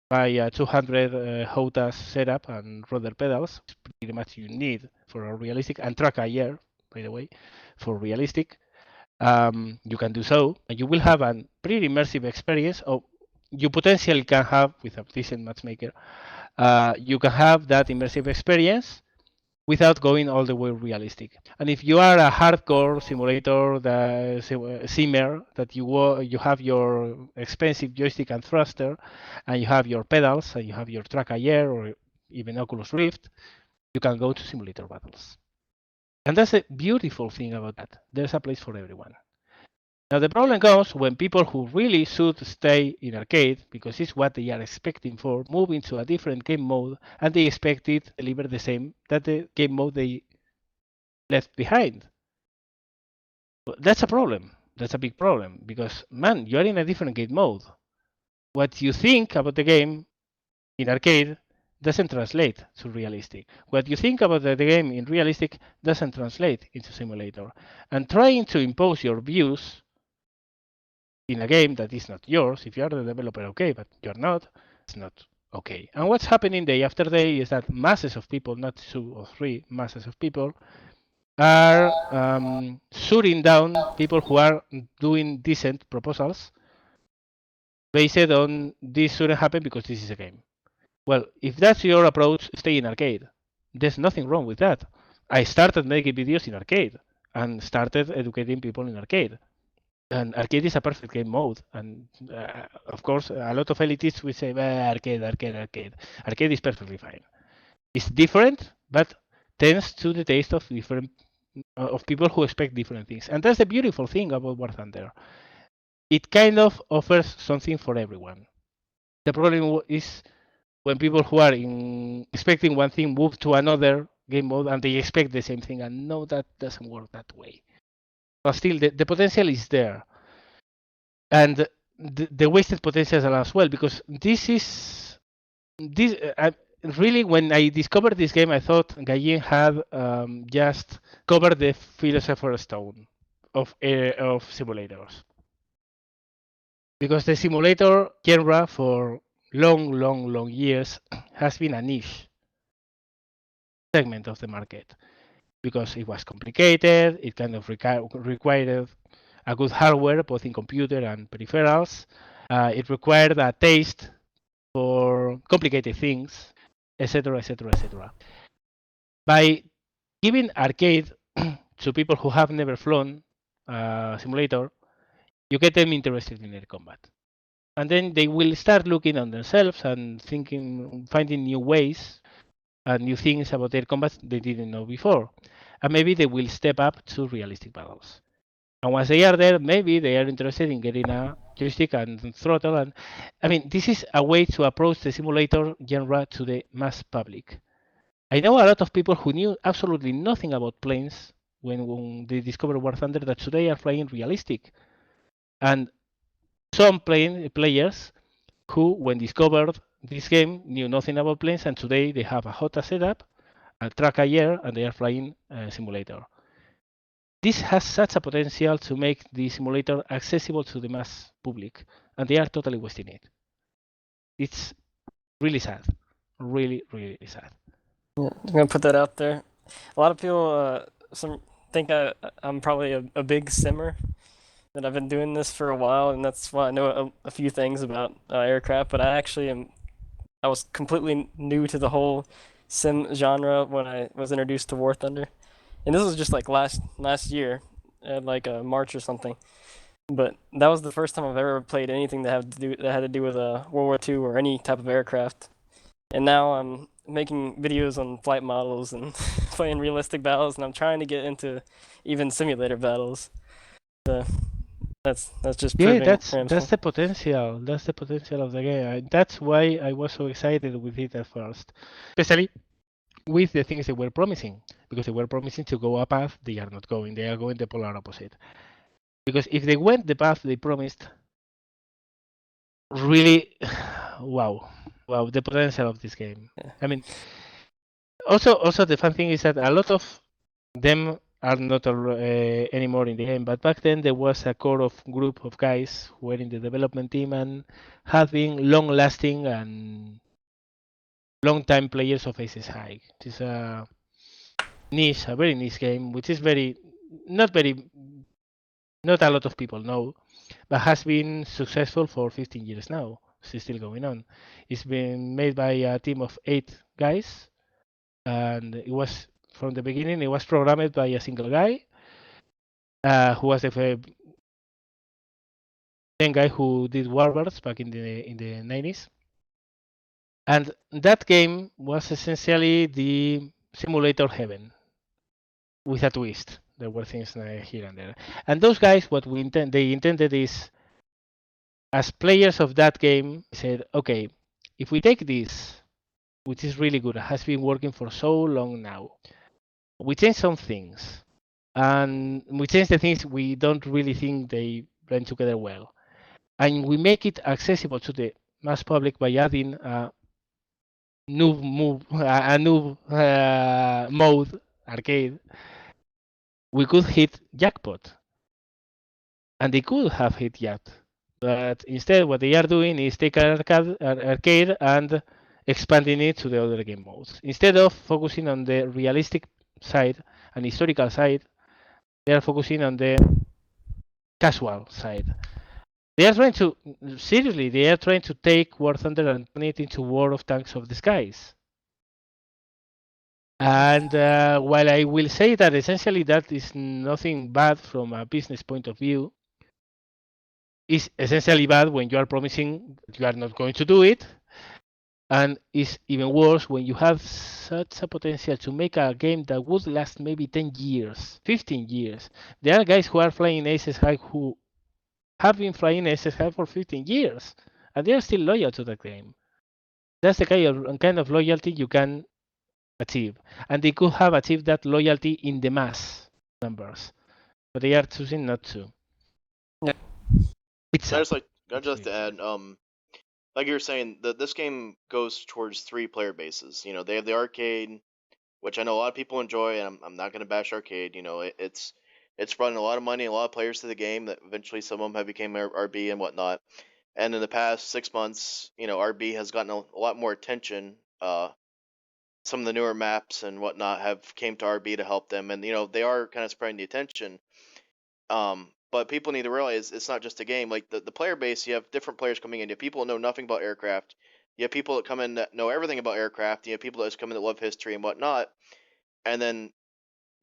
buy a 200 HOTAS setup and rudder pedals, pretty much you need for a realistic, and track a year, by the way, for realistic, you can do so, and you will have a pretty immersive experience. Or you potentially can have with a decent matchmaker. You can have that immersive experience without going all the way realistic. And if you are a hardcore simulator, the simmer, that you have your expensive joystick and thruster, and you have your pedals, and you have your track air or even Oculus Rift, you can go to simulator battles. And that's a beautiful thing about that. There's a place for everyone. Now the problem comes when people who really should stay in arcade, because it's what they are expecting for, move into a different game mode and they expect it to deliver the same that the game mode they left behind. That's a problem. That's a big problem because, man, you are in a different game mode. What you think about the game in arcade doesn't translate to realistic. What you think about the game in realistic doesn't translate into simulator. And trying to impose your views in a game that is not yours, if you are the developer, okay, but you're not, it's not okay. And what's happening day after day is that masses of people, not 2 or 3, masses of people are shooting down people who are doing decent proposals based on this shouldn't happen because this is a game. Well, if that's your approach, stay in arcade. There's nothing wrong with that. I started making videos in arcade and started educating people in arcade. And arcade is a perfect game mode. And of course, a lot of elitists will say, arcade, arcade, arcade. Arcade is perfectly fine. It's different, but tends to the taste of different of people who expect different things, and that's the beautiful thing about War Thunder. It kind of offers something for everyone. The problem is when people who are expecting one thing move to another game mode and they expect the same thing, and no, that doesn't work that way. But still, the potential is there, and the wasted potential as well, because this really, when I discovered this game, I thought Gaijin had just covered the philosopher's stone of simulators, because the simulator genre for long years has been a niche segment of the market, because it was complicated. It kind of required a good hardware, both in computer and peripherals. It required a taste for complicated things, etc., etc., etc. By giving arcade to people who have never flown a simulator, you get them interested in air combat, and then they will start looking on themselves and finding new ways and new things about air combat they didn't know before, and maybe they will step up to realistic battles. And once they are there, maybe they are interested in getting a joystick and throttle. And I mean, this is a way to approach the simulator genre to the mass public. I know a lot of people who knew absolutely nothing about planes when they discovered War Thunder that today are flying realistic. And some players who, when discovered this game, knew nothing about planes, and today they have a HOTA setup, a track a year, and they are flying a simulator. This has such a potential to make the simulator accessible to the mass public, and they are totally wasting it. It's really sad. Really, really sad.
Yeah, I'm gonna put that out there. A lot of people think I'm probably a big simmer, that I've been doing this for a while, and that's why I know a few things about aircraft. But I was completely new to the whole sim genre when I was introduced to War Thunder, and this was just like last year, at like March or something. But that was the first time I've ever played anything that had to do with World War II or any type of aircraft. And now I'm making videos on flight models and playing realistic battles, and I'm trying to get into even simulator battles. So that's just
Yeah,
proving
that's
Ramsey.
the potential. That's the potential of the game. That's why I was so excited with it at first, especially with the things they were promising, because they were promising to go a path they are not going. They are going the polar opposite. Because if they went the path they promised, really, wow, the potential of this game.
Yeah.
I mean, also the fun thing is that a lot of them are not anymore in the game, but back then there was a core of group of guys who were in the development team and have been long-lasting and long-time players of Aces High. It is a very niche game, which is not very, not a lot of people know, but has been successful for 15 years now. It's still going on. It's been made by a team of 8 guys, and it was from the beginning. It was programmed by a single guy, who was the same guy who did Warbirds back in the 90s. And that game was essentially the simulator heaven with a twist. There were things here and there. And those guys, what they intended is, as players of that game, said, okay, if we take this, which is really good, has been working for so long now, we change some things, and we change the things we don't really think they blend together well, and we make it accessible to the mass public by adding a new mode, arcade. We could hit jackpot, and they could have hit jackpot, but instead what they are doing is take an arcade and expanding it to the other game modes. Instead of focusing on the realistic side and historical side, they are focusing on the casual side. They are trying to, seriously, they are trying to take War Thunder and turn it into War of Tanks of the Skies. And while I will say that essentially that is nothing bad from a business point of view, it's essentially bad when you are promising that you are not going to do it, And it's even worse when you have such a potential to make a game that would last maybe 10 years, 15 years. There are guys who are flying aces high who have been flying aces high for 15 years, and they are still loyal to the game. That's the kind of loyalty you can achieve. And they could have achieved that loyalty in the mass numbers, but they are choosing not to.
Yeah.
It's
I
up.
just like I just to add, like you were saying, this game goes towards 3 player bases. You know, they have the arcade, which I know a lot of people enjoy, and I'm not going to bash arcade. You know, it's brought in a lot of money, a lot of players to the game. That eventually some of them have become RB and whatnot. And in the past 6 months, you know, RB has gotten a lot more attention. Some of the newer maps and whatnot have came to RB to help them, and you know they are kind of spreading the attention. But people need to realize it's not just a game. Like the player base, you have different players coming in. You have people that know nothing about aircraft. You have people that come in that know everything about aircraft. You have people that just come in that love history and whatnot. And then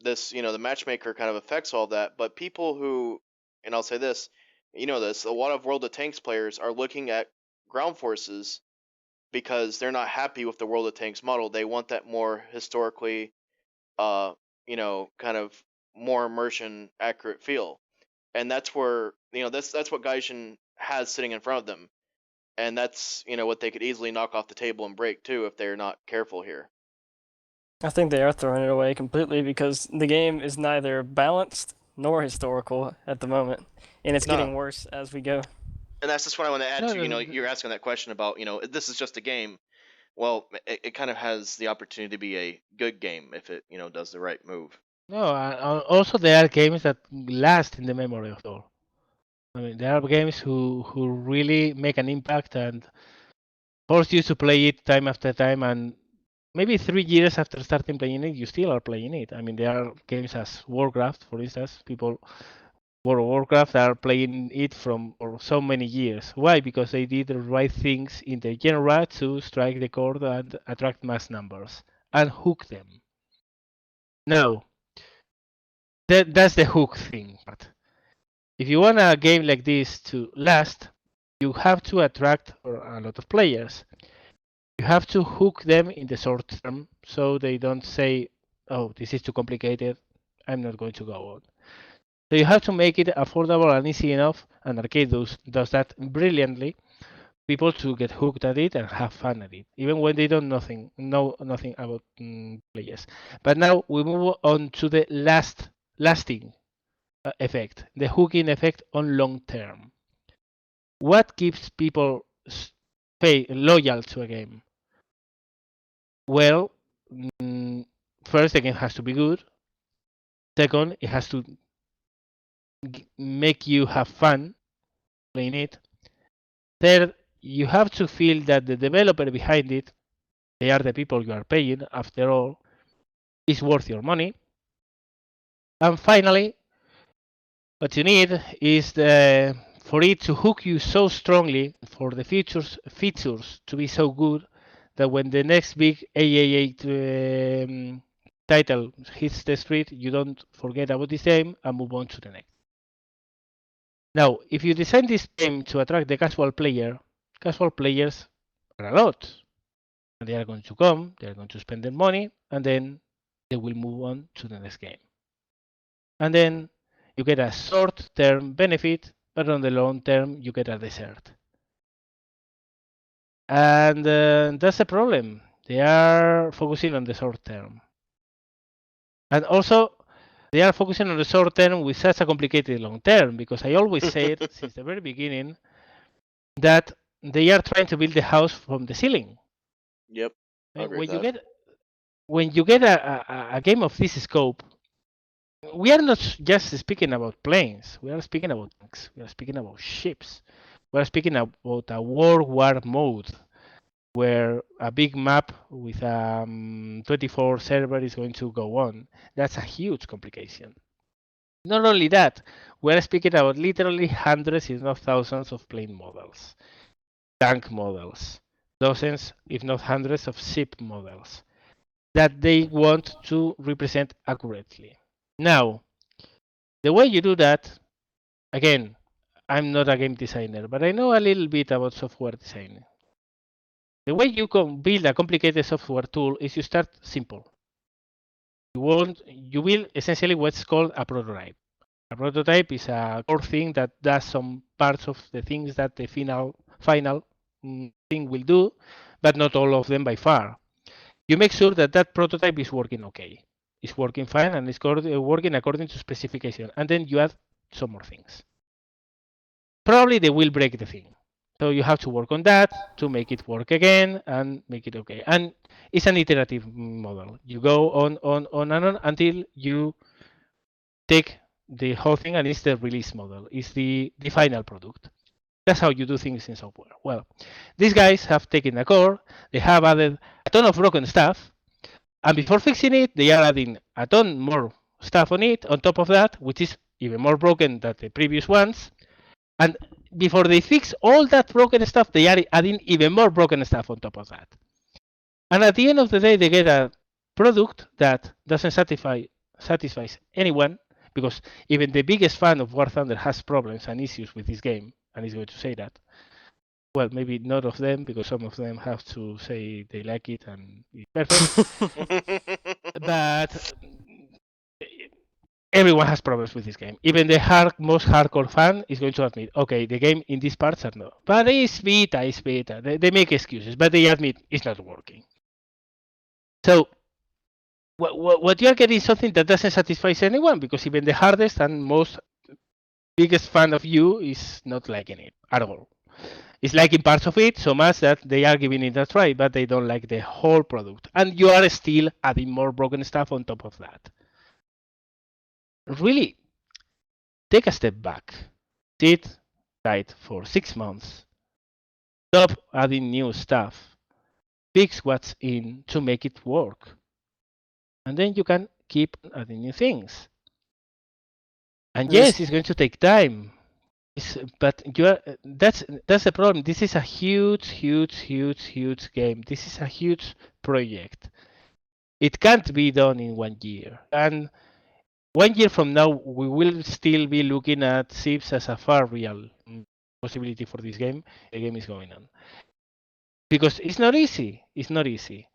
this, you know, the matchmaker kind of affects all that. But people who, and I'll say this, you know, this, a lot of World of Tanks players are looking at ground forces because they're not happy with the World of Tanks model. They want that more historically, uh, you know, kind of more immersion accurate feel. And that's where, you know, that's what Gaijin has sitting in front of them, and that's, you know, what they could easily knock off the table and break too if they're not careful here.
I think they are throwing it away completely because the game is neither balanced nor historical at the moment, and it's
No,
getting
no,
worse as we go.
and that's just what I want to add
No,
to. You know,
no,
you're asking that question about, you know, this is just a game. Well, it kind of has the opportunity to be a good game if it, you know, does the right move.
no. Also, there are games that last in the memory of all. I mean, there are games who really make an impact and force you to play it time after time, and maybe 3 years after starting playing it, you still are playing it. I mean, there are games as Warcraft, for instance. People World of Warcraft are playing it for so many years. Why? Because they did the right things in the genre to strike the chord and attract mass numbers and hook them. Now, that's the hook thing. But if you want a game like this to last, you have to attract a lot of players. You have to hook them in the short term so they don't say, oh, this is too complicated, I'm not going to go on. So you have to make it affordable and easy enough, and arcade does that brilliantly. People to get hooked at it and have fun at it, even when they don't know nothing about players. But now we move on to the lasting effect, the hooking effect on long term. What keeps people loyal to a game? Well, mm, first the game has to be good. Second, it has to make you have fun playing it. Third, you have to feel that the developer behind it, they are the people you are paying after all, is worth your money. And finally, what you need is for it to hook you so strongly, for the features to be so good that when the next big AA8 title hits the street, you don't forget about this game and move on to the next. Now, if you design this game to attract the casual players are a lot. And they are going to come, they are going to spend their money, and then they will move on to the next game. And then you get a short-term benefit, but on the long term, you get a dessert. And that's the problem. They are focusing on the short term. And also, they are focusing on the short term with such a complicated long term, because I always said since the very beginning that they are trying to build the house from the ceiling.
Yep, I agree with
When you
that.
get a game of this scope, we are not just speaking about planes. We are speaking about tanks. We are speaking about ships. We are speaking about a World War mode where a big map with a 24 server is going to go on. That's a huge complication. Not only that, we are speaking about literally hundreds, if not thousands, of plane models, tank models, dozens, if not hundreds, of ship models that they want to represent accurately. Now, the way you do that, again, I'm not a game designer, but I know a little bit about software design. The way you can build a complicated software tool is you start simple. You will essentially what's called a prototype. A prototype is a core thing that does some parts of the things that the final thing will do, but not all of them by far. You make sure that that prototype is working okay, it's working fine, and it's working according to specification, and then you add some more things. Probably they will break the thing. So you have to work on that to make it work again and make it okay. And it's an iterative model. You go on and on until you take the whole thing and it's the release model. It's the final product. That's how you do things in software. Well, these guys have taken the core, they have added a ton of broken stuff, and before fixing it, they are adding a ton more stuff on it on top of that, which is even more broken than the previous ones. And before they fix all that broken stuff, they are adding even more broken stuff on top of that. And at the end of the day, they get a product that doesn't satisfies anyone, because even the biggest fan of War Thunder has problems and issues with this game, and is going to say that. Well, maybe not of them, because some of them have to say they like it and it's perfect. But everyone has problems with this game. Even the most hardcore fan is going to admit, okay, the game in these parts are no. But it's beta. They make excuses, but they admit it's not working. So what you're getting is something that doesn't satisfy anyone, because even the hardest and most biggest fan of you is not liking it at all. It's liking parts of it so much that they are giving it a try, but they don't like the whole product. And you are still adding more broken stuff on top of that. Really, take a step back. Sit tight for 6 months. Stop adding new stuff. Fix what's in to make it work. And then you can keep adding new things. And yes, it's going to take time. But that's the problem. This is a huge game. This is a huge project. It can't be done in 1 year. And 1 year from now, we will still be looking at SIPs as a far real possibility for this game. The game is going on. Because it's not easy. It's not easy.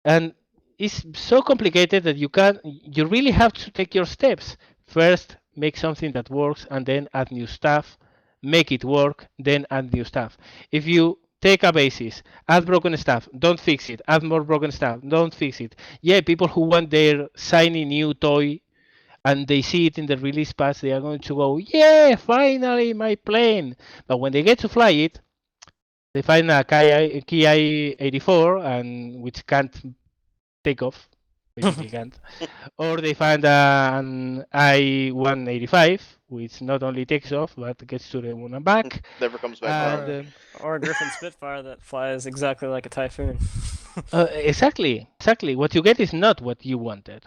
And it's so complicated that you really have to take your steps. First, make something that works, and then add new stuff. Make it work, then add new stuff. If you take a basis, add broken stuff, don't fix it, add more broken stuff, don't fix it. Yeah, people who want their shiny new toy and they see it in the release pass, they are going to go, yeah, finally my plane. But when they get to fly it, they find a Ki 84 and which can't take off, basically can't. Or they find an I-185, which not only takes off, but gets to the moon and back.
Never comes back down.
Or a Griffin Spitfire that flies exactly like a Typhoon.
Exactly. What you get is not what you wanted.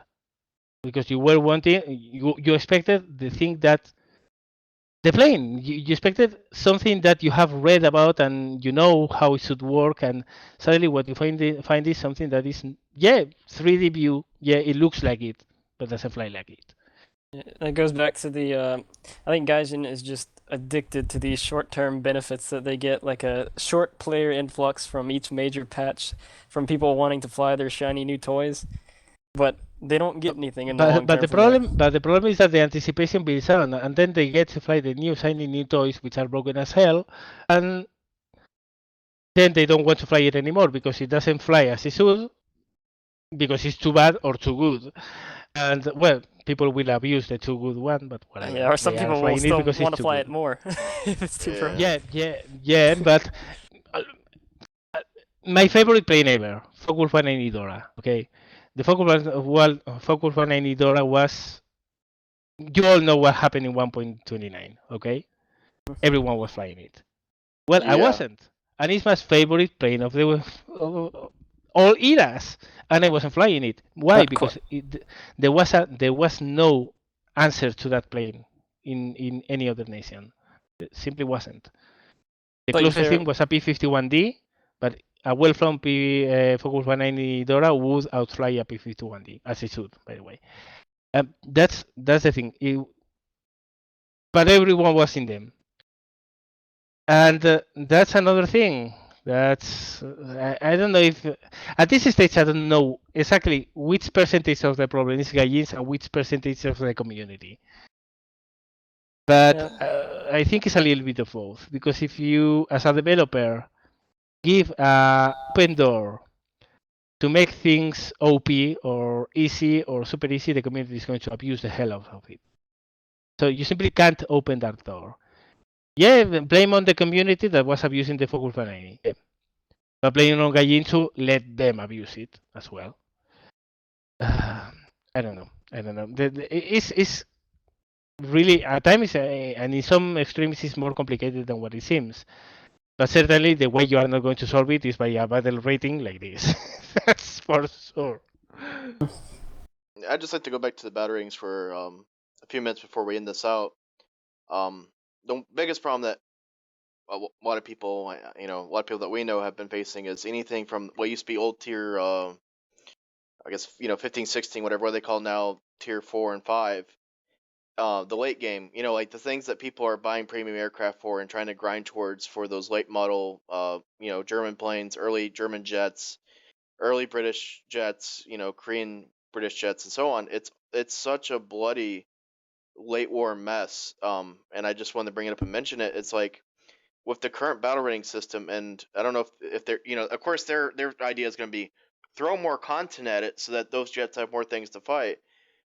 Because you were wanting, you expected the thing that, the plane, you expected something that you have read about and you know how it should work, and suddenly what you find is something that is, 3D view, it looks like it, but doesn't fly like it.
That goes back to the. I think Gaijin is just addicted to these short-term benefits that they get, like a short player influx from each major patch, from people wanting to fly their shiny new toys, but they don't get anything in the long term.
But the problem is that the anticipation builds on, and then they get to fly the new shiny new toys, which are broken as hell, and then they don't want to fly it anymore because it doesn't fly as it should, because it's too bad or too good. And well, people will abuse the too good one, but whatever.
Yeah, or some people will still want to fly it more if it's too broken.
Yeah, but my favorite plane ever, Focus 190 Dora. Okay, the Focus 190 Dora was. You all know what happened in 1.29. Okay, everyone was flying it. Well, I wasn't, and it's my favorite plane of the all eras, and I wasn't flying it. Why? Because there was no answer to that plane in any other nation. It simply wasn't. The closest thing was a P-51D, but a well-flown Focus 190 Dora would outfly a P-51D, as it should, by the way. That's the thing. But everyone was in them. And that's another thing That's I don't know if at this stage I don't know exactly which percentage of the problem is Gallins and which percentage of the community. But
Yeah.
I think it's a little bit of both, because if you, as a developer, give a open door to make things OP or easy or super easy, the community is going to abuse the hell out of it. So you simply can't open that door. Yeah, blame on the community that was abusing the focus value. Yeah. But blaming on Gallin to let them abuse it as well. I don't know. I don't know. It's really at times, and in some extremes, it's more complicated than what it seems. But certainly, the way you are not going to solve it is by a battle rating like this. That's for sure.
I'd just like to go back to the battle ratings for a few minutes before we end this out. The biggest problem that a lot of people, a lot of people that we know have been facing is anything from what used to be old tier, I guess 15, 16, whatever they call now tier 4 and 5. The late game, like the things that people are buying premium aircraft for and trying to grind towards for those late model, German planes, early German jets, early British jets, Korean British jets, and so on. It's such a bloody late war mess. And I just wanted to bring it up and mention it. It's like with the current battle rating system, and I don't know if they're, of course their idea is going to be throw more content at it so that those jets have more things to fight.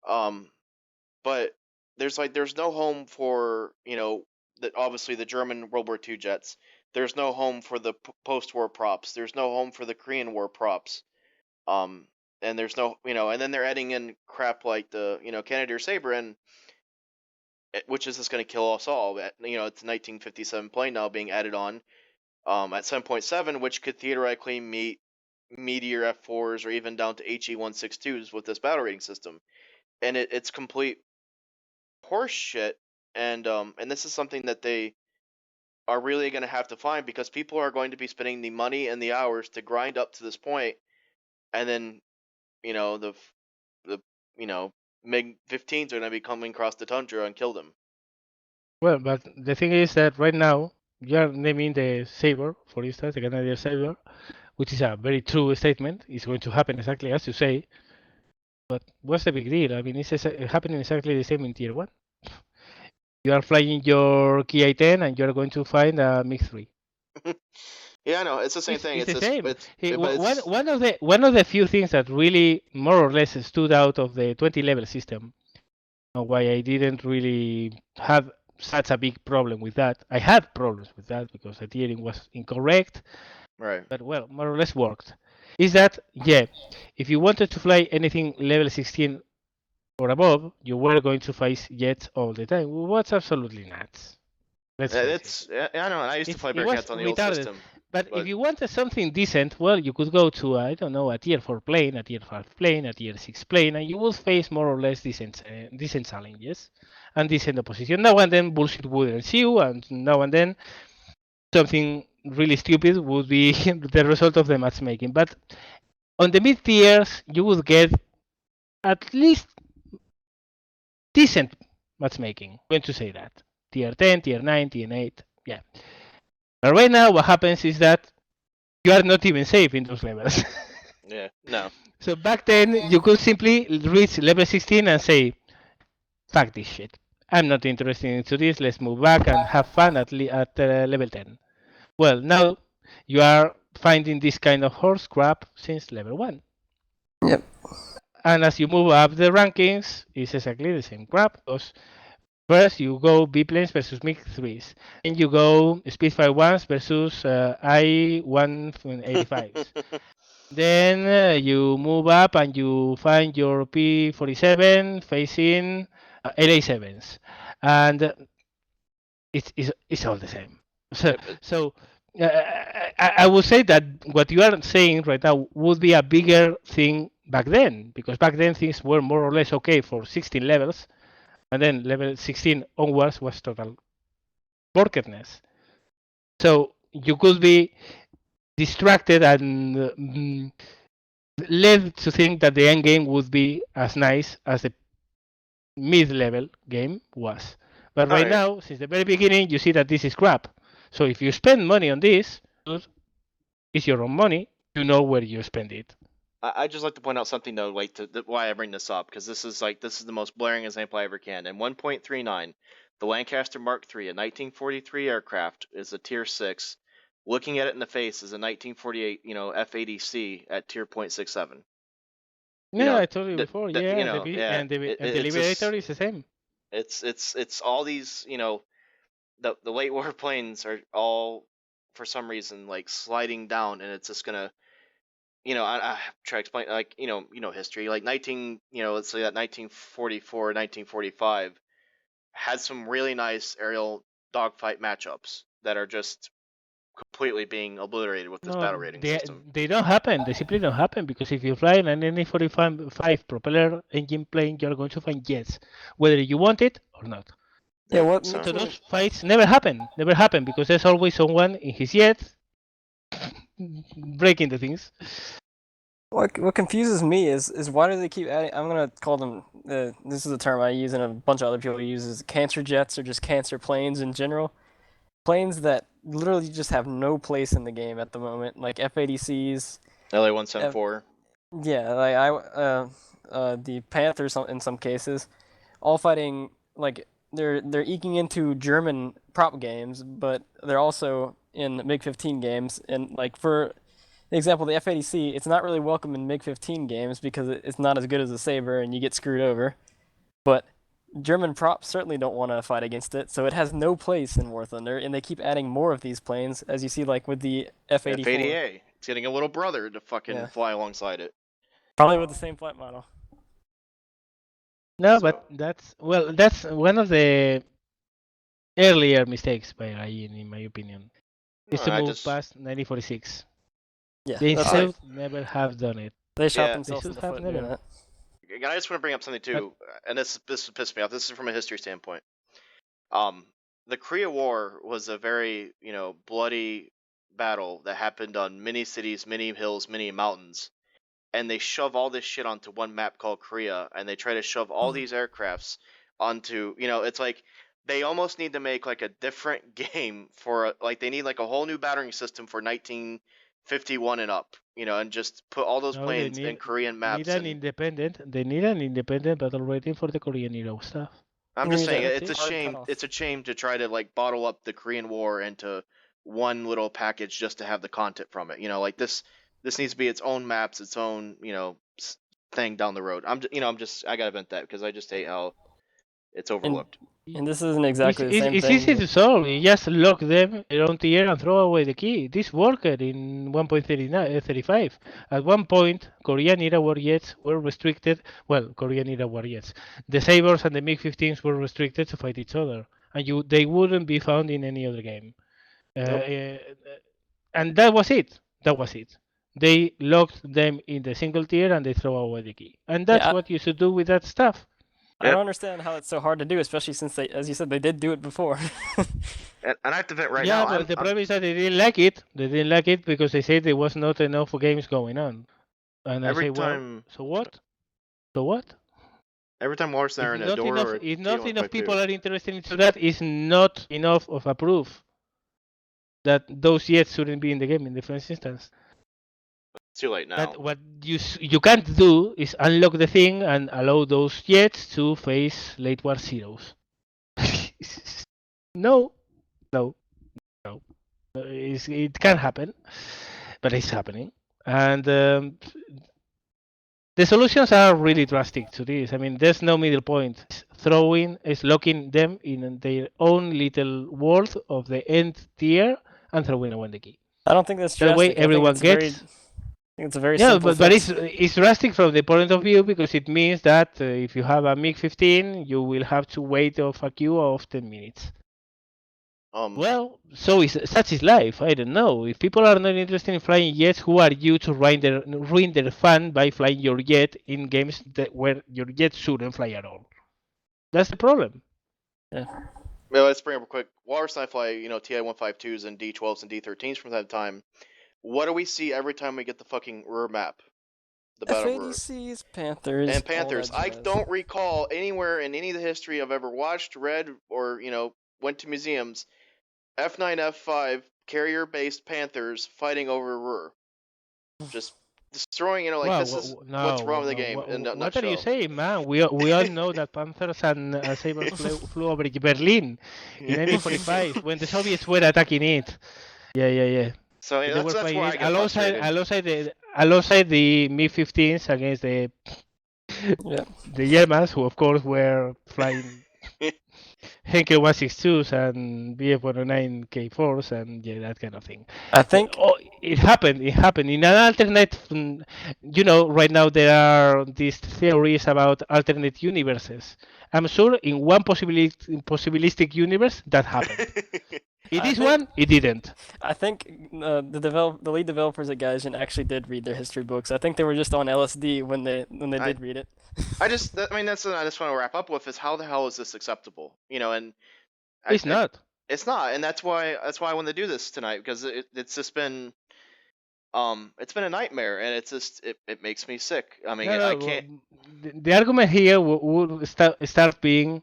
But there's no home for obviously the German World War II jets. There's no home for the post-war props. There's no home for the Korean War props. Um, and there's no and then they're adding in crap like the Canadair Sabre, and which is just going to kill us all. It's a 1957 plane now being added on at 7.7, which could theoretically meet Meteor F4s or even down to HE-162s with this battle rating system, and it's complete horse shit. And this is something that they are really going to have to find, because people are going to be spending the money and the hours to grind up to this point, and then the MiG-15s are going to be coming across the tundra and kill them.
Well, but the thing is that right now you are naming the Sabre, for instance, the Canadian Sabre, which is a very true statement. It's going to happen exactly as you say. But what's the big deal? I mean, it's happening exactly the same in Tier 1. You are flying your Ki-10 and you're going to find a MiG-3.
Yeah, I know. It's the same thing.
It's the
just
same.
it's
One of the few things that really more or less stood out of the 20 level system, and why I didn't really have such a big problem with that. I had problems with that because the tiering was incorrect,
right.
but well, more or less worked. Is that, yeah, if you wanted to fly anything level 16 or above, you were going to face jets all the time. What's absolutely nuts. Let's face it.
I know. And I used to fly
It was
Bearcats on the old
retarded.
system.
But if you wanted something decent, well, you could go to, I don't know, a tier 4 plane, a tier 5 plane, a tier 6 plane, and you will face more or less decent challenges and decent opposition. Now and then bullshit would ensue, and now and then something really stupid would be the result of the matchmaking. But on the mid tiers, you would get at least decent matchmaking. I'm going to say that. Tier 10, tier 9, tier 8, yeah. But right now, what happens is that you are not even safe in those levels.
Yeah, no.
So back then, you could simply reach level 16 and say, fuck this shit. I'm not interested into this. Let's move back and have fun at level 10. Well, now you are finding this kind of horse crap since level 1.
Yep.
And as you move up the rankings, it's exactly the same crap. Because first you go biplanes versus MiG-3s, and you go Spitfire 1s versus I-185s. Then you move up and you find your P-47 facing LA-7s, and it's all the same. So I would say that what you are saying right now would be a bigger thing back then, because back then things were more or less okay for 16 levels, and then level 16 onwards was total borkerness. So you could be distracted and led to think that the end game would be as nice as the mid-level game was. But right now, since the very beginning, you see that this is crap. So if you spend money on this, It's your own money. You know where you spend it.
I just like to point out something though, like why I bring this up, because this is the most blaring example I ever can. In 1.39, the Lancaster Mark III, a 1943 aircraft, is a Tier 6. Looking at it in the face is a 1948, F-80C at Tier .67.
Yeah, I told you before. Yeah,
You
and
know, yeah,
the
it's
Liberator
just
is the same.
it's all these, the late war planes are all for some reason like sliding down, and it's just gonna, I try to explain, like, history, like let's say that 1944, 1945 had some really nice aerial dogfight matchups that are just completely being obliterated with this
No,
battle rating system.
they don't happen. They simply don't happen because if you fly an NA-45 propeller engine plane, you're going to find jets, whether you want it or not.
Yeah, what
So
makes
So
me
those fights never happen, because there's always someone in his jet breaking the things.
what confuses me is why do they keep adding? I'm gonna call them. This is a term I use and a bunch of other people use, is cancer jets or just cancer planes in general. Planes that literally just have no place in the game at the moment, like F-80Cs.
LA-174.
Yeah, like the Panthers in some cases, all fighting like they're eking into German prop games, but they're also in MiG-15 games. And like for example, the F-80C, it's not really welcome in MiG-15 games because it's not as good as the Saber, and you get screwed over. But German props certainly don't want to fight against it, so it has no place in War Thunder, and they keep adding more of these planes, as you see, like with the F-84.
F-80A. It's getting a little brother to fucking fly alongside it.
Probably with the same flight model.
No, but that's one of the earlier mistakes by Ryan, in my opinion, is to move past 1946.
Yeah,
They
that's
should never have done it.
They shot themselves in the foot doing that.
I just want to bring up something too, and this pissed me off. This is from a history standpoint. The Korea War was a very, bloody battle that happened on many cities, many hills, many mountains, and they shove all this shit onto one map called Korea, and they try to shove all these aircrafts onto, it's like they almost need to make like a different game for like they need like a whole new battering system for 1951 and up, and just put all those planes in Korean maps.
They need an independent battle rating for the Korean era stuff.
I'm just saying it's a shame. It's a shame to try to like bottle up the Korean War into one little package just to have the content from it. Like this needs to be its own maps, its own thing down the road. I gotta vent that because I just hate how it's overlooked.
And this isn't exactly the same
it's
thing.
It's easy to solve. You just lock them around tier and throw away the key. This worked in 1.35. At one point, Korean era war jets were restricted. Well, Korean era war jets. The Sabres and the MiG-15s were restricted to fight each other, and they wouldn't be found in any other game. And that was it. They locked them in the single tier and they throw away the key. And that's what you should do with that stuff.
I don't understand how it's so hard to do, especially since they, as you said, they did do it before.
And I have to vent now.
Yeah, but the problem is that they didn't like it. They didn't like it because they said there was not enough games going on. And I say, well, so what? So what?
Every time Wars are in a door, or
if not enough people are interested in that, is not enough of a proof that those jets shouldn't be in the game in the first instance.
It's too late now.
That what you can't do is unlock the thing and allow those jets to face late war zeros. No. It can happen, but it's happening. And the solutions are really drastic to this. I mean, there's no middle point. Locking them in their own little world of the end tier and throwing away the key.
I don't think that's drastic.
That way everyone gets.
I think it's a very simple
but it's drastic from the point of view because it means that if you have a MiG-15, you will have to wait off a queue of 10 minutes. Well, such is life. I don't know. If people are not interested in flying jets, who are you to ruin their fun by flying your jet in games where your jet shouldn't fly at all? That's the problem.
Yeah.
Well, let's bring up real quick. Walrus and I fly, TI-152s and D12s and D13s from time to time. What do we see every time we get the fucking Ruhr map?
The battle F-80Cs, Panthers,
and Panthers. I don't recall anywhere in any of the history I've ever watched, read, or went to museums. F9, F5 carrier-based Panthers fighting over Ruhr, just destroying. Like
Well,
this is what's wrong with the game in a
what are you
nutshell.
saying, man? We all know that Panthers and Sabres flew over Berlin in 1945 when the Soviets were attacking it. Yeah.
So
They were
that's
playing
where I
it
get frustrated.
alongside the MiG-15s against the
Yeah.
the Germans, who of course were flying Henkel 162s and BF-109 K4s and yeah, that kind of thing.
I think
It happened. It happened in an alternate. Right now there are these theories about alternate universes. I'm sure in one possibilistic universe that happened. It
I
is
think
one. It didn't.
I think the lead developers at Gaijin actually did read their history books. I think they were just on LSD when they did read it.
that's what I just want to wrap up with is how the hell is this acceptable? And
It's not.
It's not, and that's why I wanted to do this tonight because it's just been it's been a nightmare, and it's just it makes me sick. I mean, I can't.
The argument here would start being,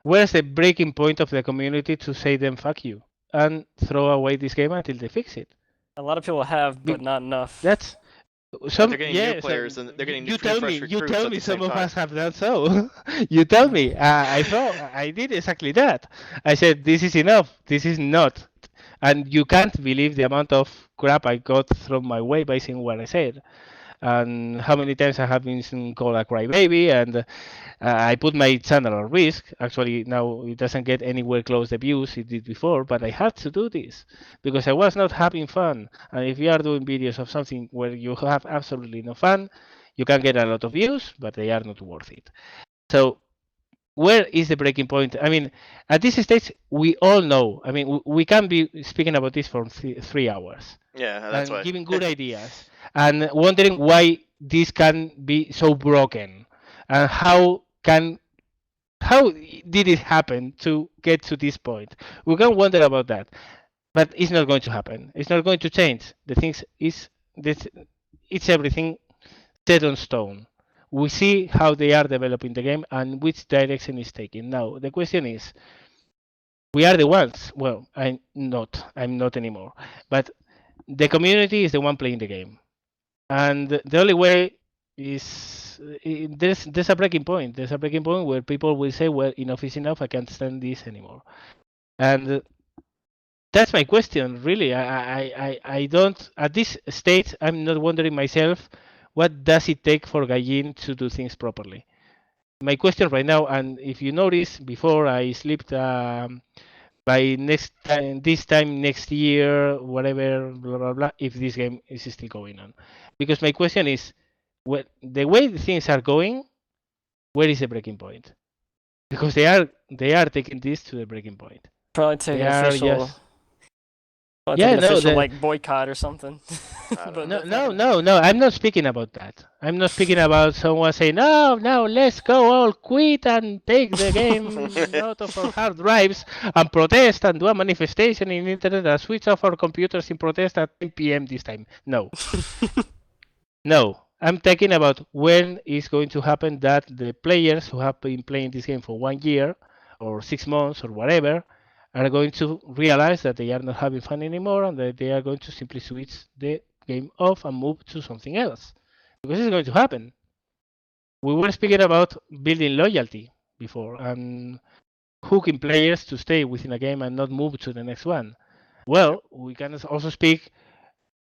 where's the breaking point of the community to say them fuck you and throw away this game until they fix it?
A lot of people have, but not enough.
That's
some. They're getting new players, and they're getting
you tell me some of
time.
us have done so. You tell me. I thought I did exactly that. I said this is enough. This is not. And you can't believe the amount of crap I got thrown my way by saying what I said. And how many times I have been called a crybaby, and I put my channel at risk. Actually, now it doesn't get anywhere close the views it did before, but I had to do this because I was not having fun. And if you are doing videos of something where you have absolutely no fun, you can get a lot of views, but they are not worth it. So where is the breaking point? I mean, at this stage, we all know. I mean, we can be speaking about this for 3 hours.
Yeah, that's
and
why.
Giving good ideas and wondering why this can be so broken and how did it happen to get to this point. We can wonder about that, but it's not going to happen. It's not going to change. The things is this. It's everything set on stone. We see how they are developing the game and which direction it's taking. Now the question is, we are the ones. Well, I'm not. I'm not anymore. But the community is the one playing the game, and the only way is there's a breaking point. There's a breaking point where people will say, "Well, enough is enough. I can't stand this anymore." And that's my question, really. I don't at this stage. I'm not wondering myself, what does it take for Gaijin to do things properly? My question right now, and if you notice, before I slept. By this time next year, whatever, blah blah blah, if this game is still going on. Because my question is, the way things are going, where is the breaking point? Because they are taking this to the breaking point.
Probably take
They
an
are
official.
just
Probably take an official like boycott or something.
No. I'm not speaking about that. I'm not speaking about someone saying, no, let's go all quit and take the game out of our hard drives and protest and do a manifestation in internet and switch off our computers in protest at 10 p.m. this time. No. No. I'm talking about when is going to happen that the players who have been playing this game for 1 year or 6 months or whatever are going to realize that they are not having fun anymore and that they are going to simply switch the game off and move to something else. Because it's going to happen. We were speaking about building loyalty before and hooking players to stay within a game and not move to the next one. Well, we can also speak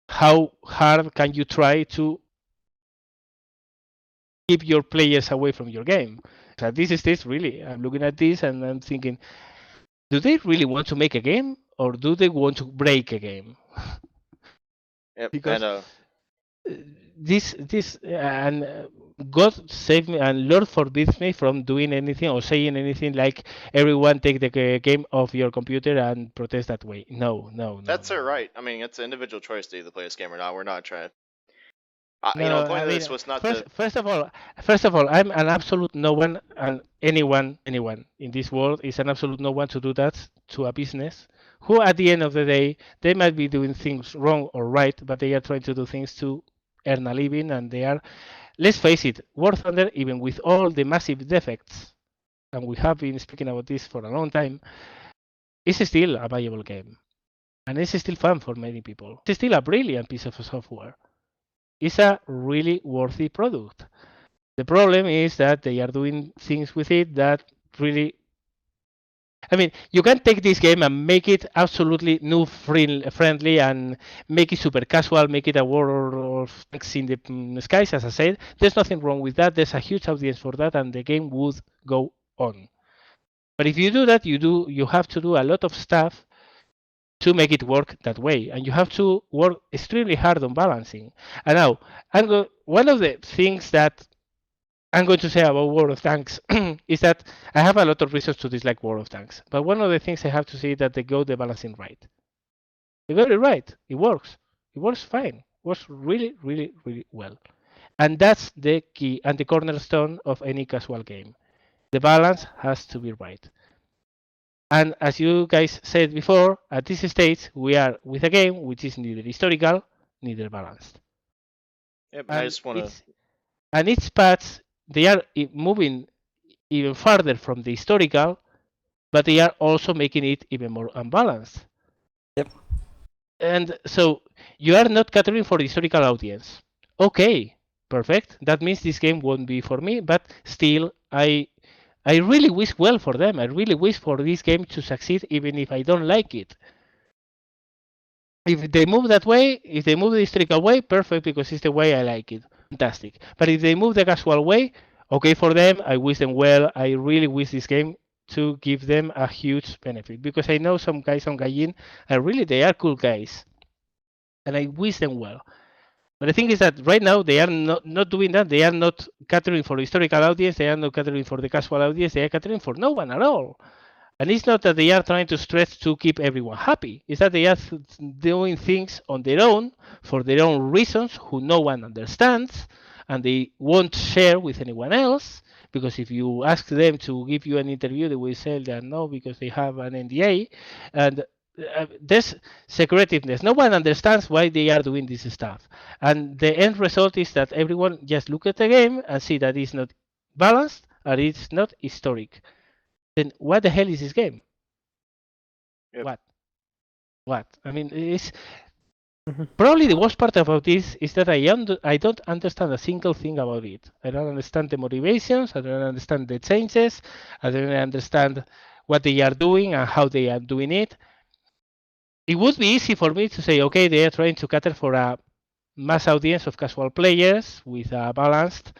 how hard can you try to keep your players away from your game. So at this stage, really, I'm looking at this and I'm thinking, do they really want to make a game or do they want to break a game?
Yep,
because this and God save me and Lord forbids me from doing anything or saying anything like everyone take the game off your computer and protest that way. No.
That's their right. I mean, it's an individual choice to either play this game or not. We're not trying. The point of this was not
First of all, I'm an absolute no one, and anyone in this world is an absolute no one to do that to a business. Who, at the end of the day, they might be doing things wrong or right, but they are trying to do things to earn a living, and they are. Let's face it, War Thunder, even with all the massive defects, and we have been speaking about this for a long time, is still a viable game. and it's still fun for many people. It's still a brilliant piece of software. It's a really worthy product. The problem is that they are doing things with it that really, I mean, you can take this game and make it absolutely new friendly and make it super casual, make it a war of tanks in the skies, as I said. There's nothing wrong with that. There's a huge audience for that, and the game would go on. But if you do that, you have to do a lot of stuff to make it work that way, and you have to work extremely hard on balancing. And now, one of the things that I'm going to say about World of Tanks is that I have a lot of reasons to dislike World of Tanks, but one of the things I have to say is that they got the balancing right. They got it right. It works. It works fine. It works really, really, really well. And that's the key and the cornerstone of any casual game. The balance has to be right. And as you guys said before, at this stage, we are with a game which is neither historical, neither balanced.
Yep, and I just want to.
And its paths, they are moving even farther from the historical, but they are also making it even more unbalanced.
Yep.
And so you are not catering for the historical audience. Okay, perfect. That means this game won't be for me, but still, I really wish well for them. I really wish for this game to succeed, even if I don't like it. If they move that way, if they move the historical way, perfect, because it's the way I like it. Fantastic. But if they move the casual way, okay for them. I wish them well. I really wish this game to give them a huge benefit, because I know some guys on Gaijin, and really they are cool guys, and I wish them well. But the thing is that right now they are not doing that. They are not catering for the historical audience. They are not catering for the casual audience. They are catering for no one at all. And it's not that they are trying to stretch to keep everyone happy. It's that they are doing things on their own for their own reasons, who no one understands, and they won't share with anyone else. Because if you ask them to give you an interview, they will say that no, because they have an NDA, and there's secretiveness. No one understands why they are doing this stuff, and the end result is that everyone just look at the game and see that it's not balanced and it's not historic. Then what the hell is this game?
Yep.
What? I mean, it's probably the worst part about this is that I don't understand a single thing about it. I don't understand the motivations. I don't understand the changes. I don't understand what they are doing and how they are doing it. It would be easy for me to say, okay, they are trying to cater for a mass audience of casual players with a balanced,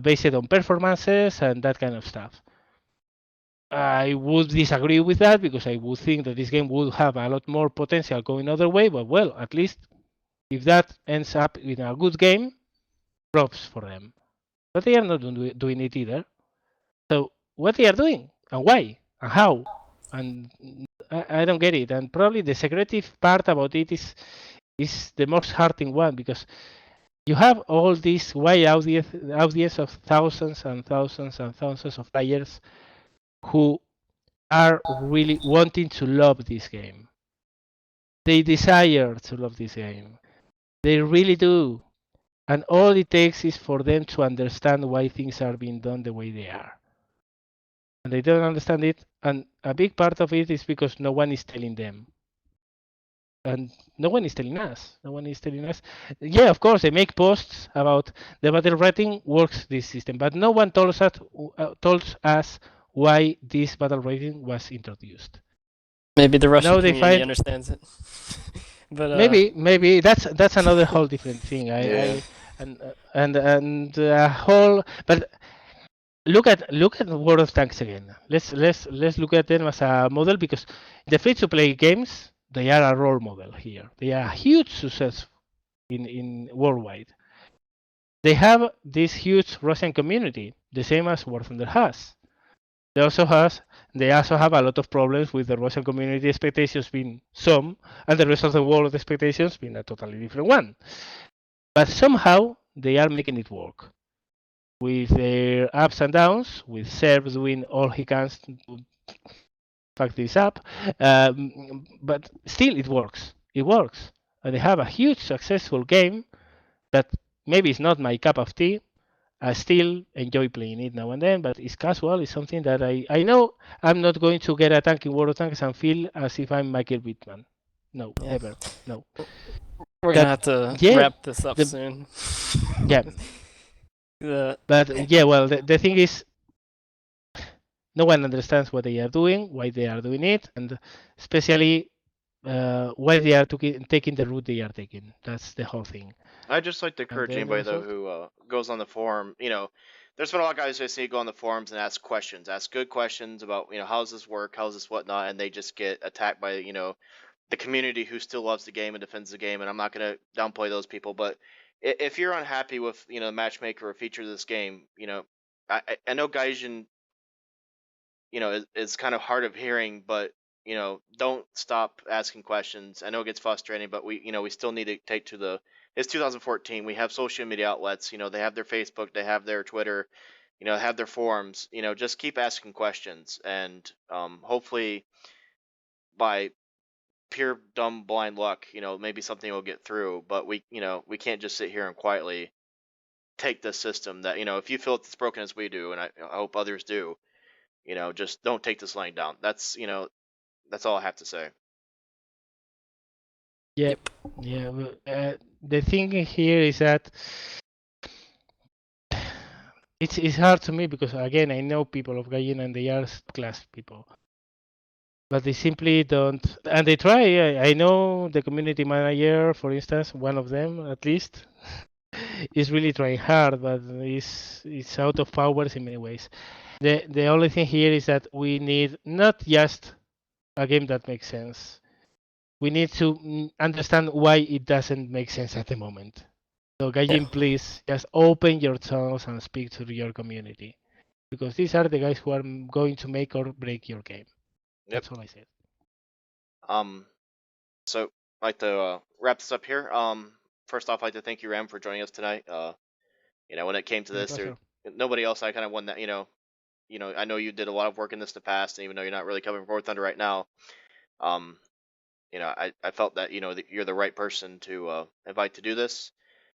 based on performances and that kind of stuff. I would disagree with that, because I would think that this game would have a lot more potential going other way. But well, at least if that ends up in a good game, props for them. But they are not doing it either. So what they are doing and why and how, and I don't get it. And probably the secretive part about it is the most hurting one, because you have all this wide audience of thousands and thousands and thousands of players who are really wanting to love this game. They desire to love this game. They really do. And all it takes is for them to understand why things are being done the way they are. And they don't understand it. And a big part of it is because no one is telling them. And no one is telling us. No one is telling us. Yeah, of course, they make posts about the battle rating works this system, but no one told us why this battle rating was introduced.
Maybe the Russian
Now they
community
find
understands it. But
maybe that's another whole different thing.
Yeah.
And a whole. But look at World of Tanks again. Let's look at them as a model, because the free-to-play games, they are a role model here. They are a huge success in worldwide. They have this huge Russian community, the same as War Thunder has. They also have a lot of problems with the Russian community expectations being some, and the rest of the world expectations being a totally different one. But somehow they are making it work with their ups and downs, with Serb doing all he can to fuck this up. But still, it works. It works. And they have a huge successful game that maybe is not my cup of tea. I still enjoy playing it now and then, but it's casual. It's something that I know I'm not going to get a tank in World of Tanks and feel as if I'm Michael Wittman. No,
Yeah.
ever. No.
We're gonna have to wrap this up soon.
Yeah. But yeah, well, the thing is, no one understands what they are doing, why they are doing it, and especially why they are taking the route they are taking. That's the whole thing.
I just like to
And
encourage
then the
anybody though
result?
who goes on the forum. There's been a lot of guys I see go on the forums and ask questions, ask good questions about how does this work, how does this whatnot, and they just get attacked by the community who still loves the game and defends the game. And I'm not gonna downplay those people, but if you're unhappy with the matchmaker or feature of this game, I know Gaijin is kind of hard of hearing, but don't stop asking questions. I know it gets frustrating, but we still need to take to the. It's 2014. We have social media outlets. They have their Facebook, they have their Twitter, have their forums. Just keep asking questions, and hopefully by pure dumb blind luck, maybe something will get through. But we can't just sit here and quietly take this system that if you feel it's broken as we do, and I hope others do. Just don't take this laying down. That's all I have to say.
Yep. Yeah. The thing here is that it's hard to me because again I know people of Gaijin and they are class people, but they simply don't, and they try. I know the community manager, for instance, one of them at least, is really trying hard, but it's out of powers in many ways. The only thing here is that we need not just a game that makes sense. We need to understand why it doesn't make sense at the moment. So Gaijin, please just open your channels and speak to your community, because these are the guys who are going to make or break your game.
Yep.
That's all I said.
So I'd like to wrap this up here. First off, I'd like to thank you, Ram, for joining us tonight. When it came to this, nobody else. I kind of won that. I know you did a lot of work in this in the past, and even though you're not really covering War Thunder right now, I felt that that you're the right person to invite to do this,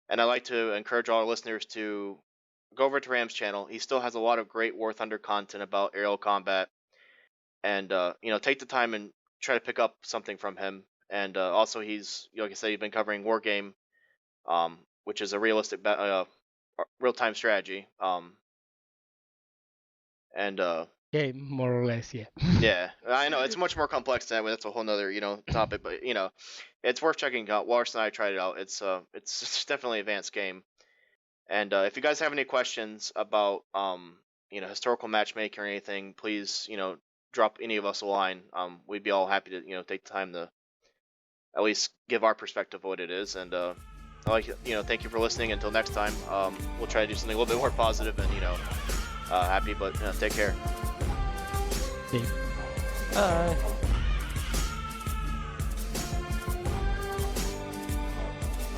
and I'd like to encourage all our listeners to go over to Ram's channel. He still has a lot of great War Thunder content about aerial combat, and take the time and try to pick up something from him. And also, he's like I said, he's been covering Wargame, which is a realistic real-time strategy. And
yeah, more or less, yeah.
Yeah, I know it's much more complex than that. That's a whole nother topic, but it's worth checking out. Walrus and I tried it out. It's definitely an advanced game. And if you guys have any questions about historical matchmaking or anything, please drop any of us a line. We'd be all happy to take the time to at least give our perspective of what it is. And I like thank you for listening. Until next time, we'll try to do something a little bit more positive and happy. But take care.
Okay.
Bye.